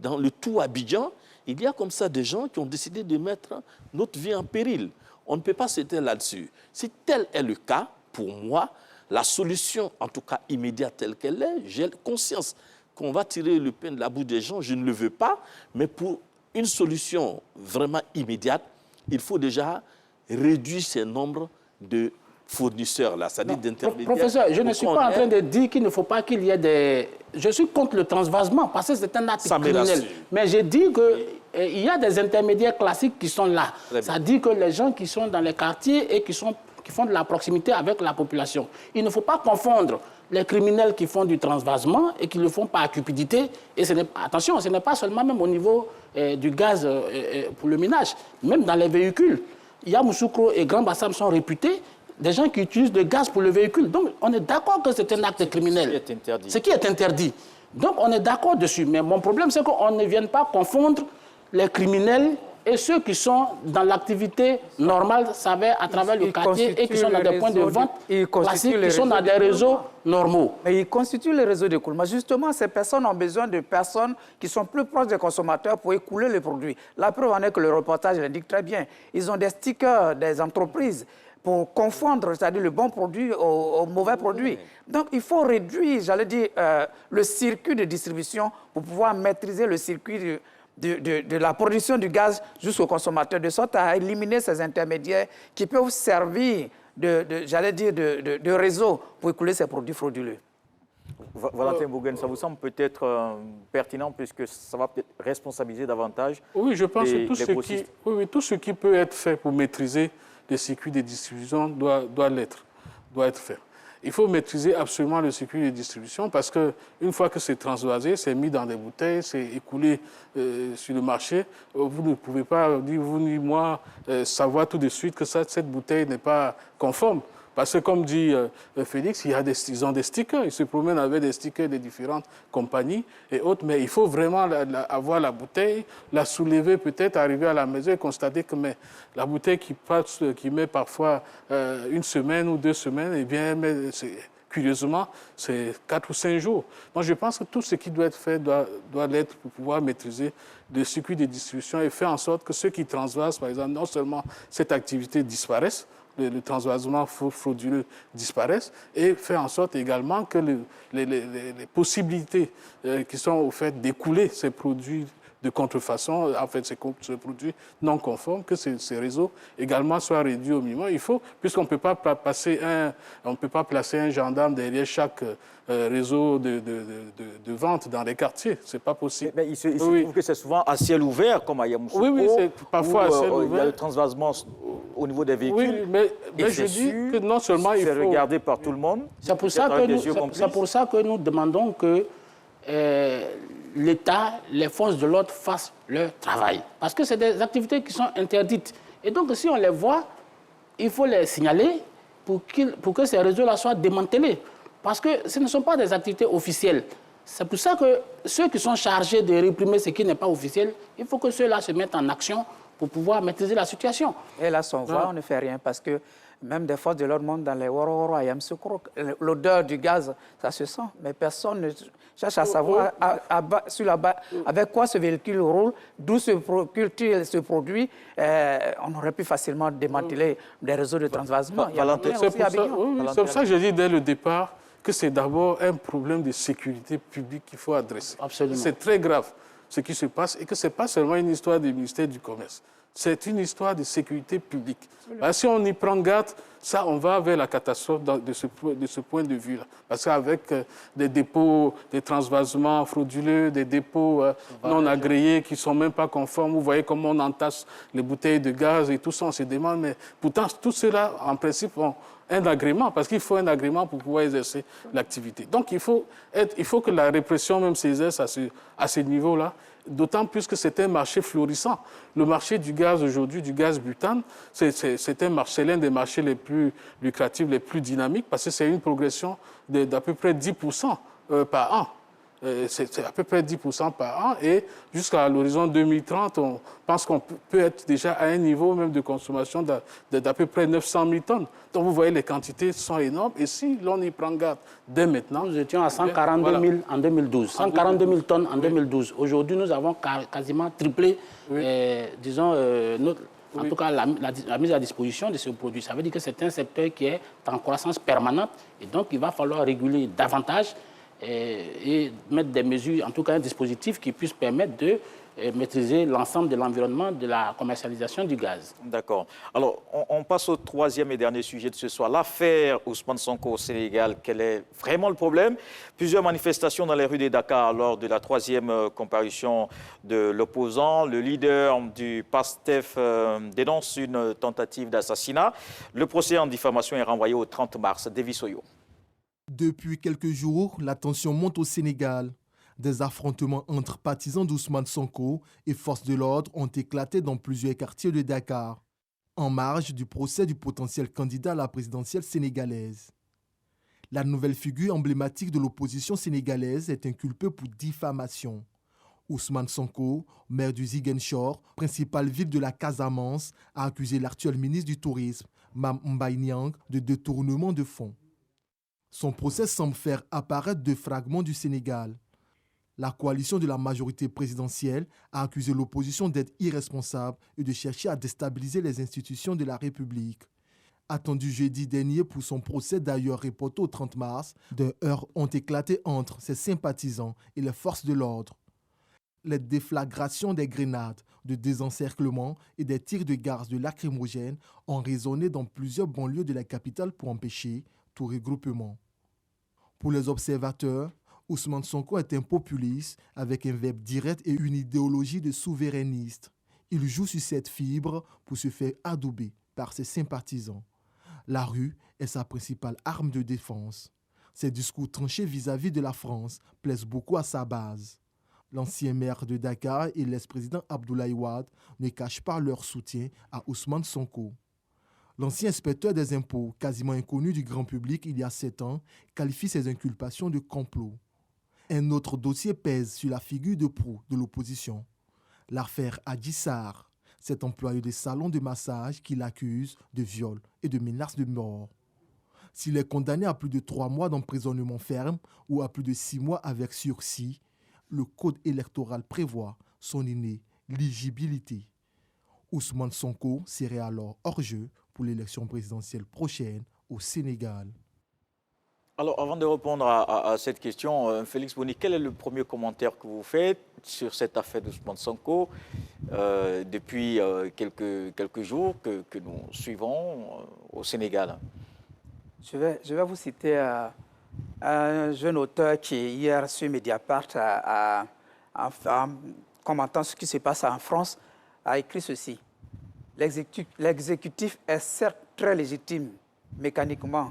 dans le tout Abidjan, il y a comme ça des gens qui ont décidé de mettre notre vie en péril. On ne peut pas s'éteindre là-dessus. Si tel est le cas, pour moi, la solution, en tout cas immédiate telle qu'elle est, j'ai conscience qu'on va tirer le pain de la bouche des gens, je ne le veux pas, mais pour une solution vraiment immédiate, il faut déjà réduire ce nombre de fournisseurs, là, c'est-à-dire d'intermédiaires. Professeur, je ne suis pas en train de dire qu'il ne faut pas qu'il y ait des... Je suis contre le transvasement parce que c'est un acte criminel. Mais j'ai dit qu'il y a des intermédiaires classiques qui sont là. Ça dit que les gens qui sont dans les quartiers et qui font de la proximité avec la population. Il ne faut pas confondre les criminels qui font du transvasement et qui le font par cupidité. Et attention, ce n'est pas seulement même au niveau du gaz pour le ménage. Même dans les véhicules, Yamoussoukro et Grand Bassam sont réputés des gens qui utilisent le gaz pour le véhicule. Donc, on est d'accord que c'est un acte criminel. Ce qui est interdit. Donc, on est d'accord dessus. Mais mon problème, c'est qu'on ne vienne pas confondre les criminels et ceux qui sont dans l'activité normale, ça va à travers le quartier et qui sont dans des points de vente classiques, qui sont dans des réseaux normaux. Mais ils constituent les réseaux d'écoulement. Justement, ces personnes ont besoin de personnes qui sont plus proches des consommateurs pour écouler les produits. La preuve en est que le reportage l'indique très bien. Ils ont des stickers des entreprises pour confondre, c'est-à-dire le bon produit au mauvais produit. Donc, il faut réduire, j'allais dire, le circuit de distribution pour pouvoir maîtriser le circuit de la production du gaz jusqu'au consommateur, de sorte à éliminer ces intermédiaires qui peuvent servir j'allais dire, de réseau pour écouler ces produits frauduleux. Valentin Bouguen, ça vous semble peut-être pertinent puisque ça va peut-être responsabiliser davantage. Oui, je pense que tout ce qui peut être fait pour maîtriser les circuits de distribution doit être fait. Il faut maîtriser absolument le circuit de distribution parce qu'une fois que c'est transvasé, c'est mis dans des bouteilles, c'est écoulé sur le marché, vous ne pouvez pas, ni vous ni moi, savoir tout de suite que cette bouteille n'est pas conforme. Parce que comme dit Félix, ils ont des stickers, ils se promènent avec des stickers de différentes compagnies et autres, mais il faut vraiment avoir la bouteille, la soulever peut-être, arriver à la maison et constater que la bouteille qui met parfois une semaine ou 2 semaines, eh bien, curieusement, c'est 4 ou 5 jours. Donc je pense que tout ce qui doit être fait doit l'être pour pouvoir maîtriser le circuit de distribution et faire en sorte que ceux qui transvasent, par exemple, non seulement cette activité disparaisse, le transvasement frauduleux disparaisse et faire en sorte également que les possibilités qui sont au fait d'écouler ces produits de contrefaçon, en fait, ces produits non conformes, que ces réseaux également soient réduits au minimum. Il faut, puisqu'on ne peut pas placer un gendarme derrière chaque réseau de vente dans les quartiers. Ce n'est pas possible. Mais il se trouve que c'est souvent à ciel ouvert, comme à Yamoussoukro. Oui, c'est parfois à ciel ouvert. Il y a le transvasement au niveau des véhicules. Oui, mais je dis que non seulement il faut... C'est regardé par tout le monde. C'est pour ça que nous demandons que l'État, les forces de l'ordre fassent leur travail. Parce que c'est des activités qui sont interdites. Et donc, si on les voit, il faut les signaler pour que ces réseaux-là soient démantelés. Parce que ce ne sont pas des activités officielles. C'est pour ça que ceux qui sont chargés de réprimer ce qui n'est pas officiel, il faut que ceux-là se mettent en action pour pouvoir maîtriser la situation. Et là, on voit, on ne fait rien parce que même des forces de l'ordre montent dans les Woro à Yamoussoukro. L'odeur du gaz, ça se sent, mais personne ne cherche à savoir avec quoi ce véhicule roule, d'où ce produit. On aurait pu facilement démanteler des réseaux de transvasement. C'est pour ça que je dis dès le départ que c'est d'abord un problème de sécurité publique qu'il faut adresser. Absolument. C'est très grave ce qui se passe et que ce n'est pas seulement une histoire du ministère du Commerce. C'est une histoire de sécurité publique. Alors, si on y prend garde, ça, on va vers la catastrophe de ce point de vue-là. Parce qu'avec des dépôts, des transvasements frauduleux, des dépôts non agréés qui ne sont même pas conformes, vous voyez comment on entasse les bouteilles de gaz et tout ça, on se demande, mais pourtant, tout cela, en principe, ont un agrément, parce qu'il faut un agrément pour pouvoir exercer l'activité. Donc, il faut que la répression même s'exerce à ce niveau-là, d'autant plus que c'est un marché florissant. Le marché du gaz aujourd'hui, du gaz butane, c'est l'un des marchés les plus lucratifs, les plus dynamiques, parce que c'est une progression d'à peu près 10% par an. C'est à peu près 10% par an et jusqu'à l'horizon 2030, on pense qu'on peut être déjà à un niveau même de consommation d'à peu près 900 000 tonnes. Donc vous voyez, les quantités sont énormes et si l'on y prend garde dès maintenant... Nous étions à 142 000 en 2012, 142 000 tonnes en 2012. Aujourd'hui, nous avons quasiment triplé, disons, en tout cas, la mise à disposition de ce produit. Ça veut dire que c'est un secteur qui est en croissance permanente et donc il va falloir réguler davantage et mettre des mesures, en tout cas un dispositif qui puisse permettre de maîtriser l'ensemble de l'environnement de la commercialisation du gaz. D'accord. Alors, on passe au troisième et dernier sujet de ce soir. L'affaire Ousmane Sonko au Sénégal, quel est vraiment le problème? Plusieurs manifestations dans les rues de Dakar lors de la troisième comparution de l'opposant. Le leader du PASTEF dénonce une tentative d'assassinat. Le procès en diffamation est renvoyé au 30 mars. Davis Oyo. Depuis quelques jours, la tension monte au Sénégal. Des affrontements entre partisans d'Ousmane Sonko et forces de l'ordre ont éclaté dans plusieurs quartiers de Dakar, en marge du procès du potentiel candidat à la présidentielle sénégalaise. La nouvelle figure emblématique de l'opposition sénégalaise est inculpée pour diffamation. Ousmane Sonko, maire du Ziguinchor, principale ville de la Casamance, a accusé l'actuel ministre du Tourisme, Mame Mbaye Niang, de détournement de fonds. Son procès semble faire apparaître deux fragments du Sénégal. La coalition de la majorité présidentielle a accusé l'opposition d'être irresponsable et de chercher à déstabiliser les institutions de la République. Attendu jeudi dernier pour son procès, d'ailleurs reporté au 30 mars, des heurts ont éclaté entre ses sympathisants et les forces de l'ordre. Les déflagrations des grenades, de désencerclement et des tirs de gaz de lacrymogènes ont résonné dans plusieurs banlieues de la capitale pour empêcher tout regroupement. Pour les observateurs, Ousmane Sonko est un populiste avec un verbe direct et une idéologie de souverainiste. Il joue sur cette fibre pour se faire adouber par ses sympathisants. La rue est sa principale arme de défense. Ses discours tranchés vis-à-vis de la France plaisent beaucoup à sa base. L'ancien maire de Dakar et l'ex-président Abdoulaye Wade ne cachent pas leur soutien à Ousmane Sonko. L'ancien inspecteur des impôts, quasiment inconnu du grand public il y a 7 ans, qualifie ces inculpations de complot. Un autre dossier pèse sur la figure de proue de l'opposition. L'affaire Adji Sarr, cet employé des salons de massage qui l'accuse de viol et de menaces de mort. S'il est condamné à plus de 3 mois d'emprisonnement ferme ou à plus de 6 mois avec sursis, le code électoral prévoit son inéligibilité. Ousmane Sonko serait alors hors jeu pour l'élection présidentielle prochaine au Sénégal. Alors, avant de répondre à cette question, Félix Boni, quel est le premier commentaire que vous faites sur cette affaire d'Ousmane Sonko depuis quelques jours que nous suivons au Sénégal? Je vais vous citer un jeune auteur qui, hier, sur Mediapart, en commentant ce qui se passe en France, a écrit ceci. L'exécutif est certes très légitime, mécaniquement,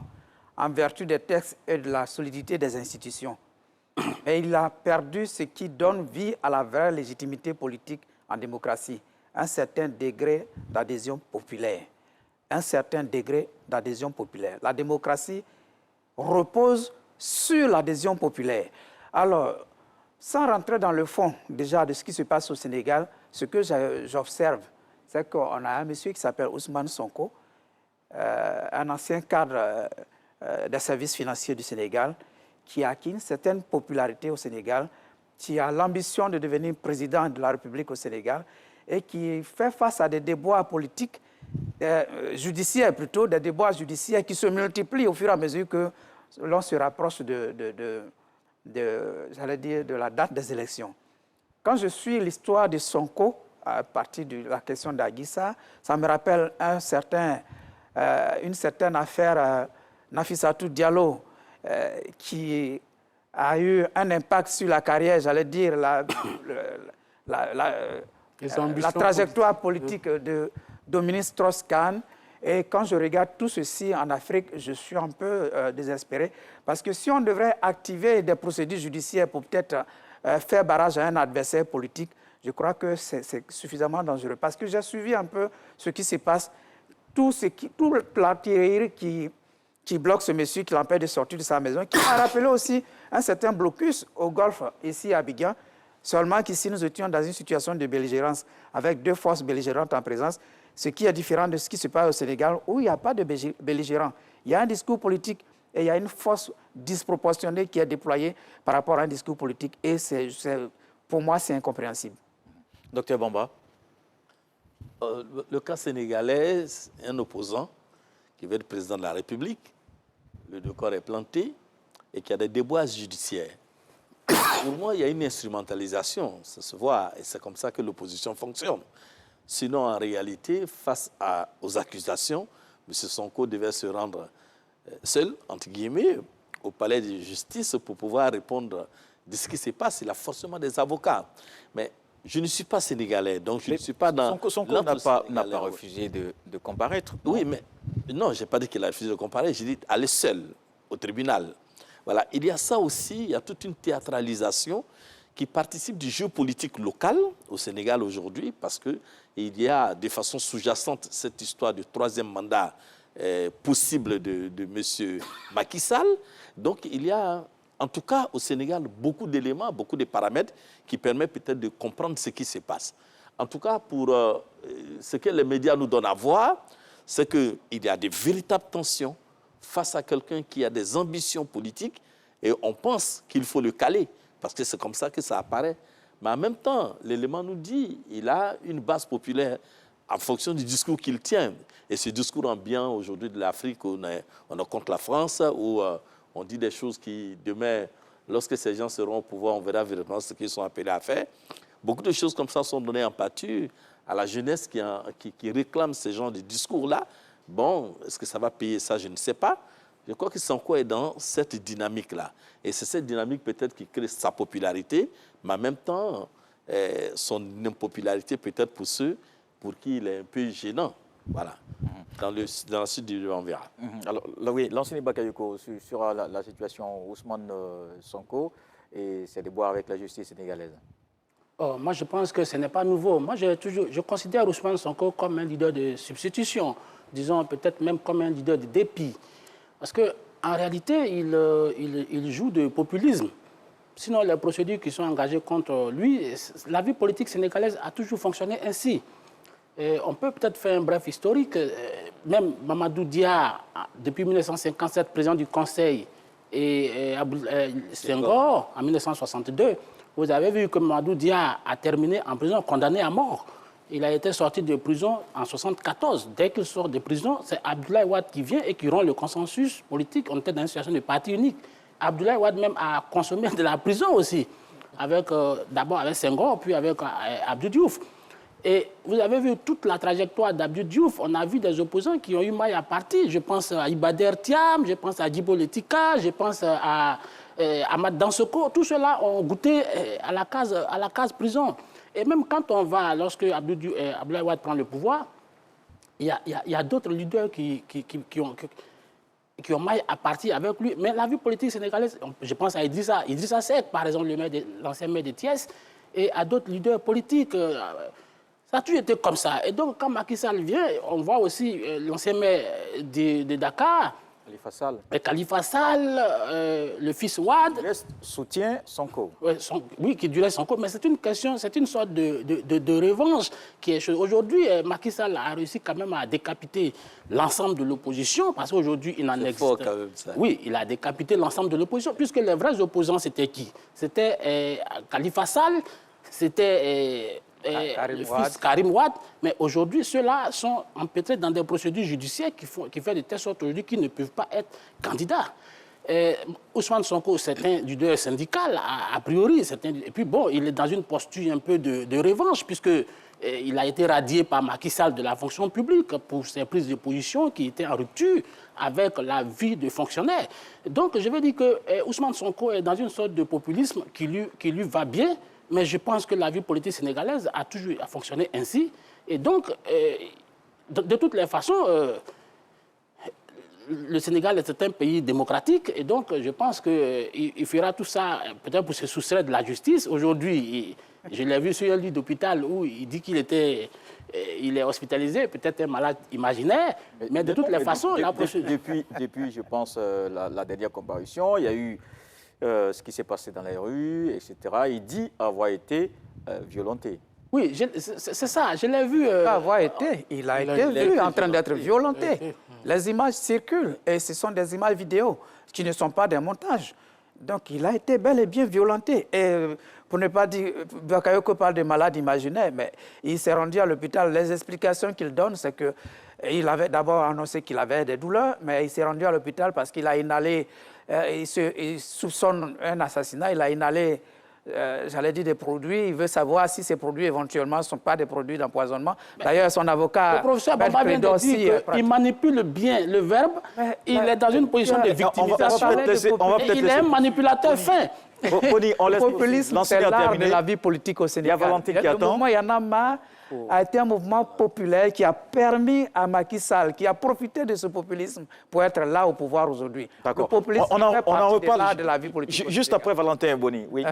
en vertu des textes et de la solidité des institutions. Mais il a perdu ce qui donne vie à la vraie légitimité politique en démocratie, un certain degré d'adhésion populaire. Un certain degré d'adhésion populaire. La démocratie repose sur l'adhésion populaire. Alors, sans rentrer dans le fond déjà de ce qui se passe au Sénégal, ce que j'observe, c'est qu'on a un monsieur qui s'appelle Ousmane Sonko, un ancien cadre des services financiers du Sénégal, qui a acquis une certaine popularité au Sénégal, qui a l'ambition de devenir président de la République au Sénégal et qui fait face à des déboires politiques, judiciaires plutôt, des déboires judiciaires qui se multiplient au fur et à mesure que l'on se rapproche j'allais dire, de la date des élections. Quand je suis l'histoire de Sonko, à partir de la question d'Aguissa, ça me rappelle une certaine affaire Nafissatou Diallo, qui a eu un impact sur la carrière, j'allais dire, la trajectoire politique de Dominique Strauss-Kahn. Et quand je regarde tout ceci en Afrique, je suis un peu désespéré. Parce que si on devrait activer des procédures judiciaires pour peut-être faire barrage à un adversaire politique, je crois que c'est suffisamment dangereux. Parce que j'ai suivi un peu ce qui se passe, tout l'artillerie qui bloque ce monsieur, qui l'empêche de sortir de sa maison, qui a rappelé aussi un certain blocus au Golfe, ici à Abidjan, seulement qu'ici nous étions dans une situation de belligérance, avec deux forces belligérantes en présence, ce qui est différent de ce qui se passe au Sénégal, où il n'y a pas de belligérants. Il y a un discours politique et il y a une force disproportionnée qui est déployée par rapport à un discours politique, et pour moi, c'est incompréhensible. Docteur Bamba. Le cas sénégalais, un opposant qui veut être président de la République, le décor est planté et qu'il y a des déboires judiciaires. Pour moi, il y a une instrumentalisation, ça se voit, et c'est comme ça que l'opposition fonctionne. Sinon, en réalité, face aux accusations, M. Sonko devait se rendre seul, entre guillemets, au palais de justice pour pouvoir répondre de ce qui se passe. Il a forcément des avocats. Mais je ne suis pas sénégalais, donc je ne suis pas dans... Sonko n'a pas refusé de comparaître. Oui, mais non, je n'ai pas dit qu'il a refusé de comparaître, j'ai dit aller seul au tribunal. Voilà, il y a ça aussi, il y a toute une théâtralisation qui participe du jeu politique local au Sénégal aujourd'hui, parce qu'il y a de façon sous-jacente cette histoire du troisième mandat possible de M. Macky Sall. Donc il y a, en tout cas au Sénégal, beaucoup d'éléments, beaucoup de paramètres qui permettent peut-être de comprendre ce qui se passe. En tout cas, pour ce que les médias nous donnent à voir, c'est qu'il y a de véritables tensions face à quelqu'un qui a des ambitions politiques et on pense qu'il faut le caler, parce que c'est comme ça que ça apparaît. Mais en même temps, l'élément nous dit qu'il a une base populaire en fonction du discours qu'il tient. Et ce discours ambiant aujourd'hui de l'Afrique, on est contre la France, où on dit des choses qui, demain, lorsque ces gens seront au pouvoir, on verra véritablement ce qu'ils sont appelés à faire. Beaucoup de choses comme ça sont données en pâture à la jeunesse qui réclame ce genre de discours-là. Bon, est-ce que ça va payer ça? Je ne sais pas. Je crois que Sonko est dans cette dynamique-là. Et c'est cette dynamique peut-être qui crée sa popularité, mais en même temps, son impopularité peut-être pour ceux pour qui il est un peu gênant. Voilà. Dans la suite du on verra. Alors, là, oui, l'enseignant Bakayoko sur la situation Ousmane Sonko et ses déboires avec la justice sénégalaise. Oh, moi, je pense que ce n'est pas nouveau. Moi, je considère Ousmane Sonko comme un leader de substitution, disons peut-être même comme un leader de dépit. Parce qu'en réalité, il joue de populisme. Sinon, les procédures qui sont engagées contre lui, la vie politique sénégalaise a toujours fonctionné ainsi. Et on peut peut-être faire un bref historique. Même Mamadou Dia, depuis 1957, président du Conseil, et Senghor, en 1962, vous avez vu que Mamadou Dia a terminé en prison, condamné à mort. Il a été sorti de prison en 1974. Dès qu'il sort de prison, c'est Abdoulaye Wade qui vient et qui rompt le consensus politique. On était dans une situation de parti unique. Abdoulaye Wade même a consommé de la prison aussi, d'abord avec Senghor, puis avec Abdou Diouf. Et vous avez vu toute la trajectoire d'Abdou Diouf. On a vu des opposants qui ont eu maille à partir. Je pense à Ibader Thiam, je pense à Djibo Letika, je pense à Ahmad Dansoko. Tout cela ont goûté à la case prison. Et même quand on va, lorsque Abdoulaye Wade prend le pouvoir, il y a d'autres leaders qui ont maille à partir avec lui. Mais la vie politique sénégalaise, je pense à Idrissa Seck, par exemple, l'ancien maire de Thiès, et à d'autres leaders politiques. Ça a toujours été comme ça. Et donc, quand Macky Sall vient, on voit aussi l'ancien maire de Dakar, Khalifa Sall, le fils Wade. Il soutient Sonko. Oui, qui durait Sonko. Mais c'est une question, c'est une sorte de revanche qui est. Aujourd'hui, Macky Sall a réussi quand même à décapiter l'ensemble de l'opposition, parce qu'aujourd'hui, il en existe. Fort quand même, ça. Oui, il a décapité l'ensemble de l'opposition, puisque les vrais opposants, c'était qui? C'était Khalifa Sall, c'était le fils Karim Wade, mais aujourd'hui, ceux-là sont empêtrés dans des procédures judiciaires qui font de telle sorte aujourd'hui qu'ils ne peuvent pas être candidats. Ousmane Sonko, c'est un leader syndical, a priori. Et puis bon, il est dans une posture un peu de revanche, puisque il a été radié par Macky Sall de la fonction publique pour ses prises de position qui étaient en rupture avec la vie de fonctionnaire. Donc, je veux dire que Ousmane Sonko est dans une sorte de populisme qui lui va bien. Mais je pense que la vie politique sénégalaise a toujours fonctionné ainsi. Et donc, de toutes les façons, le Sénégal est un pays démocratique. Et donc, je pense qu'il fera tout ça peut-être pour se soustraire de la justice. Aujourd'hui, je l'ai vu sur un lit d'hôpital où il dit qu'il est hospitalisé, peut-être un malade imaginaire. Mais de toutes les façons, la procédure... Depuis, je pense, la dernière comparution, il y a eu... ce qui s'est passé dans les rues, etc. Il dit avoir été violenté. Oui, c'est ça, je l'ai vu. Il a été vu en train d'être violenté. Les images circulent et ce sont des images vidéo qui ne sont pas des montages. Donc il a été bel et bien violenté. Et pour ne pas dire, Bakayoko parle de malade imaginaire, mais il s'est rendu à l'hôpital. Les explications qu'il donne, c'est qu'il avait d'abord annoncé qu'il avait des douleurs, mais il s'est rendu à l'hôpital parce qu'il a inhalé, il soupçonne un assassinat, il a inhalé, j'allais dire, des produits. Il veut savoir si ces produits éventuellement ne sont pas des produits d'empoisonnement. D'ailleurs, son avocat... Le professeur Baba vient de dire qu'il manipule bien le verbe. Il est dans une position de victimisation. Il est un manipulateur fin. Le populisme, c'est l'art de la vie politique au Sénégal. Il y a Valentin qui attend. Le mouvement Y en a marre a été un mouvement populaire qui a permis à Macky Sall, qui a profité de ce populisme pour être là au pouvoir aujourd'hui. D'accord. Le populisme on en reparle de la vie politique. Juste après Valentin Boni, oui.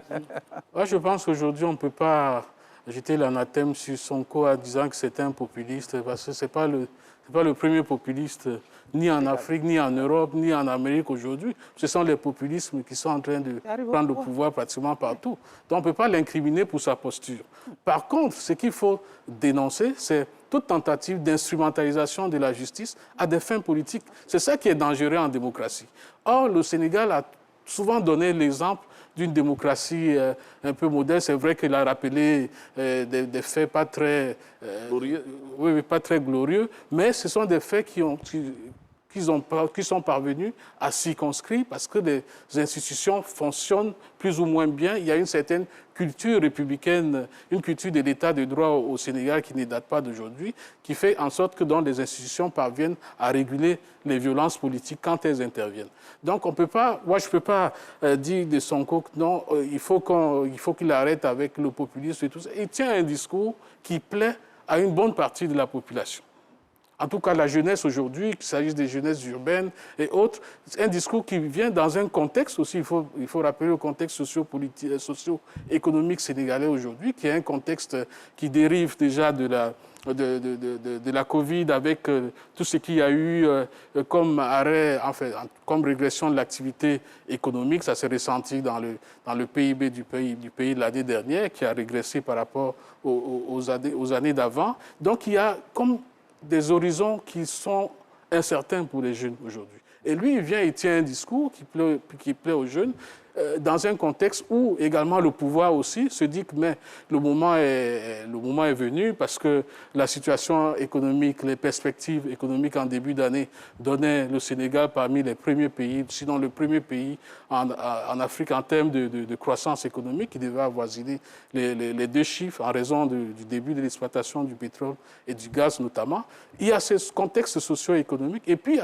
Moi, je pense qu'aujourd'hui, on ne peut pas jeter l'anathème sur Sonko en disant que c'est un populiste, parce que ce n'est pas le premier populiste, ni en Afrique, ni en Europe, ni en Amérique aujourd'hui. Ce sont les populismes qui sont en train de prendre le pouvoir pratiquement partout. Donc on ne peut pas l'incriminer pour sa posture. Par contre, ce qu'il faut dénoncer, c'est toute tentative d'instrumentalisation de la justice à des fins politiques. C'est ça qui est dangereux en démocratie. Or, le Sénégal a souvent donné l'exemple d'une démocratie un peu moderne. C'est vrai qu'il a rappelé des faits pas très glorieux. Oui, pas très glorieux, mais ce sont des faits qui sont parvenus à circonscrire parce que les institutions fonctionnent plus ou moins bien. Il y a une certaine culture républicaine, une culture de l'état de droit au Sénégal qui ne date pas d'aujourd'hui, qui fait en sorte que les institutions parviennent à réguler les violences politiques quand elles interviennent. Donc on peut pas, moi je ne peux pas dire de Sonko que non, il faut qu'il arrête avec le populisme et tout ça. Il tient un discours qui plaît à une bonne partie de la population. En tout cas, la jeunesse aujourd'hui, qu'il s'agisse des jeunesses urbaines et autres, c'est un discours qui vient dans un contexte aussi, il faut rappeler le contexte socio-économique sénégalais aujourd'hui, qui est un contexte qui dérive déjà de la Covid avec tout ce qu'il y a eu comme arrêt, enfin, comme régression de l'activité économique. Ça s'est ressenti dans le PIB du pays de l'année dernière, qui a régressé par rapport aux années d'avant. Donc il y a comme des horizons qui sont incertains pour les jeunes aujourd'hui. Et lui, il vient, il tient un discours qui plaît aux jeunes. dans un contexte où également le pouvoir aussi se dit que mais, le moment est venu parce que la situation économique, les perspectives économiques en début d'année donnaient le Sénégal parmi les premiers pays, sinon le premier pays en Afrique en termes de croissance économique qui devait avoisiner les 2 chiffres en raison du début de l'exploitation du pétrole et du gaz notamment. Il y a ce contexte socio-économique et puis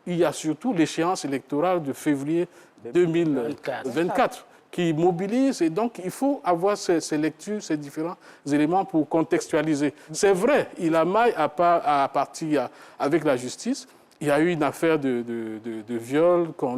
il y a surtout l'échéance électorale de février 2024 qui mobilise et donc il faut avoir ces lectures, ces différents éléments pour contextualiser. C'est vrai, il a maille à partir avec la justice. Il y a eu une affaire de viol pour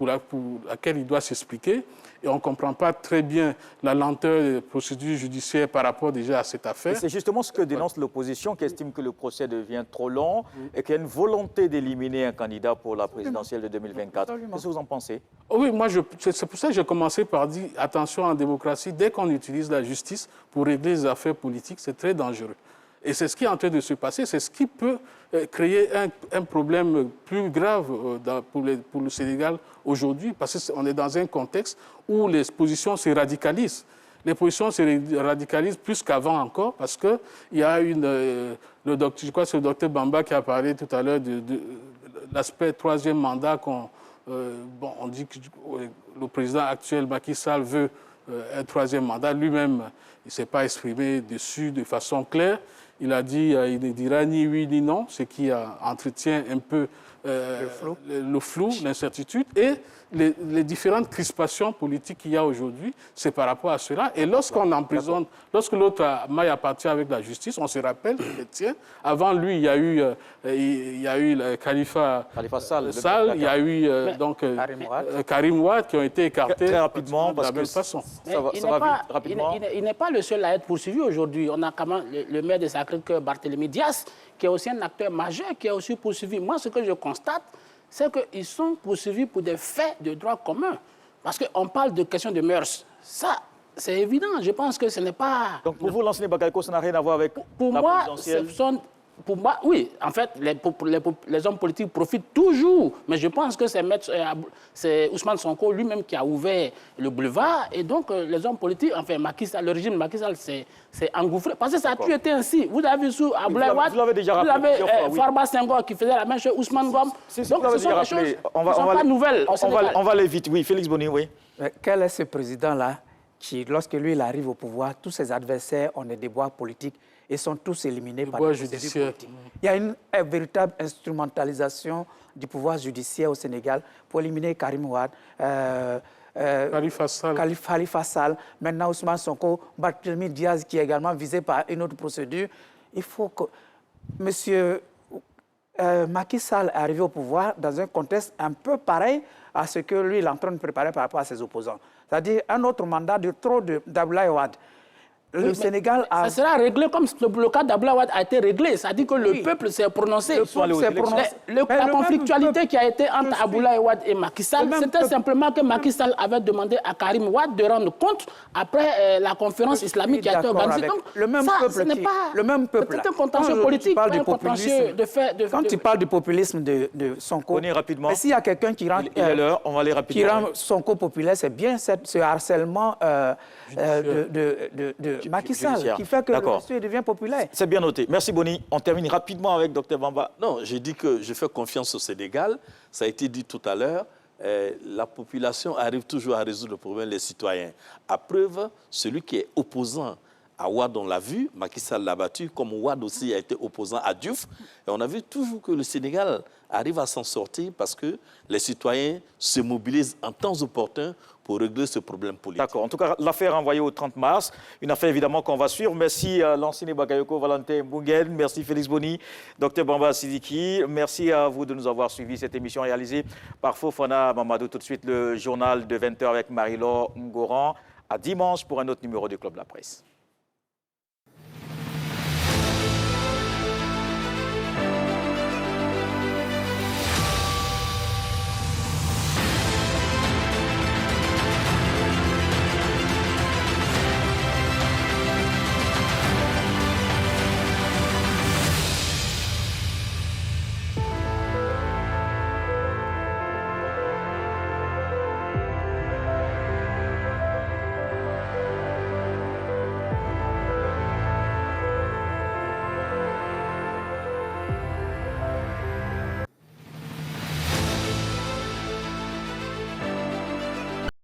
laquelle il doit s'expliquer. Et on ne comprend pas très bien la lenteur des procédures judiciaires par rapport déjà à cette affaire. C'est justement ce que dénonce l'opposition qui estime que le procès devient trop long et qu'il y a une volonté d'éliminer un candidat pour la présidentielle de 2024. Qu'est-ce que vous en pensez? Oui, moi, c'est pour ça que j'ai commencé par dire attention en démocratie, dès qu'on utilise la justice pour régler les affaires politiques, c'est très dangereux. Et c'est ce qui est en train de se passer, c'est ce qui peut créer un problème plus grave pour le Sénégal aujourd'hui, parce qu'on est dans un contexte où les positions se radicalisent. Les positions se radicalisent plus qu'avant encore, parce qu'il y a je crois que c'est le docteur Bamba qui a parlé tout à l'heure de l'aspect 3e mandat. On dit que le président actuel, Macky Sall, veut un 3e mandat. Lui-même, il ne s'est pas exprimé dessus de façon claire. Il a dit il ne dira ni oui ni non, ce qui entretient un peu le flou, l'incertitude. Et les différentes crispations politiques qu'il y a aujourd'hui, c'est par rapport à cela. Et lorsqu'on emprisonne, lorsque l'autre maille appartient avec la justice, on se rappelle, avant lui, il y a eu le Khalifa Sall, il y a eu Karim Wade qui ont été écartés très rapidement de la même façon. Il n'est pas le seul à être poursuivi aujourd'hui. On a quand même le maire de Sacré-Cœur, Barthélémy Dias, qui est aussi un acteur majeur, qui est aussi poursuivi. Moi, ce que je constate, c'est qu'ils sont poursuivis pour des faits de droit commun. Parce qu'on parle de questions de mœurs. Ça, c'est évident. Je pense que ce n'est pas... Donc pour vous, Lansana Bakayoko, ça n'a rien à voir avec la présidentielle? Pour moi, oui. En fait, les hommes politiques profitent toujours. Mais je pense que c'est Ousmane Sonko lui-même qui a ouvert le boulevard. Et donc, les hommes politiques, enfin, le régime Macky Sall s'est engouffré. Parce que ça a toujours été ainsi. Vous avez vu sous Abdoulaye Wade, vous l'avez déjà rappelé plusieurs fois, oui. Farba Senghor qui faisait la même chose, Ousmane Ngom. Donc, ce sont des choses qui ne sont pas nouvelles au Sénégal. On va aller vite. Oui, Félix Boni, oui. Quel est ce président-là qui, lorsque lui, il arrive au pouvoir, tous ses adversaires ont des déboires politiques et sont tous éliminés par les procédures politiques. Il y a une véritable instrumentalisation du pouvoir judiciaire au Sénégal pour éliminer Karim Wade, Khalifa Sall, maintenant Ousmane Sonko, Barthélémy Diaz qui est également visé par une autre procédure. Il faut que M. Macky Sall est arrivé au pouvoir dans un contexte un peu pareil à ce que lui il est en train de préparer par rapport à ses opposants. C'est-à-dire un autre mandat de trop d'Abdoulaye Wade. Le Sénégal a... Ça sera réglé comme le cas d'Abdoulaye Wade a été réglé. Ça dit que le peuple s'est prononcé. La conflictualité qui a été entre Abdoulaye Wade et Macky Sall, c'était simplement que Macky Sall avait demandé à Karim Wade de rendre compte après la conférence islamique qui a été organisée. Donc, le même peuple. C'est un contentieux politique, un contentieux de fait. Quand tu parles du populisme de Sonko, mais s'il y a quelqu'un qui rend Sonko populaire, c'est bien ce harcèlement de Macky Sall qui fait que le monsieur devient populaire. C'est bien noté. Merci Boni. On termine rapidement avec Dr Bamba. Non, j'ai dit que je fais confiance au Sénégal. Ça a été dit tout à l'heure. La population arrive toujours à résoudre le problème des citoyens. À preuve, celui qui est opposant à Wade, on l'a vu, Macky Sall l'a battu, comme Wade aussi a été opposant à Diouf. Et on a vu toujours que le Sénégal arrive à s'en sortir parce que les citoyens se mobilisent en temps opportun pour régler ce problème politique. D'accord. En tout cas, l'affaire envoyée au 30 mars, une affaire évidemment qu'on va suivre. Merci Lansana Bakayoko, Valentin Mbungen, merci Félix Boni, Dr Bamba Sidiki. Merci à vous de nous avoir suivi cette émission réalisée par Fofana Mamadou. Tout de suite, le journal de 20h avec Marie-Laure Ngoran. À dimanche pour un autre numéro du Club de la Presse.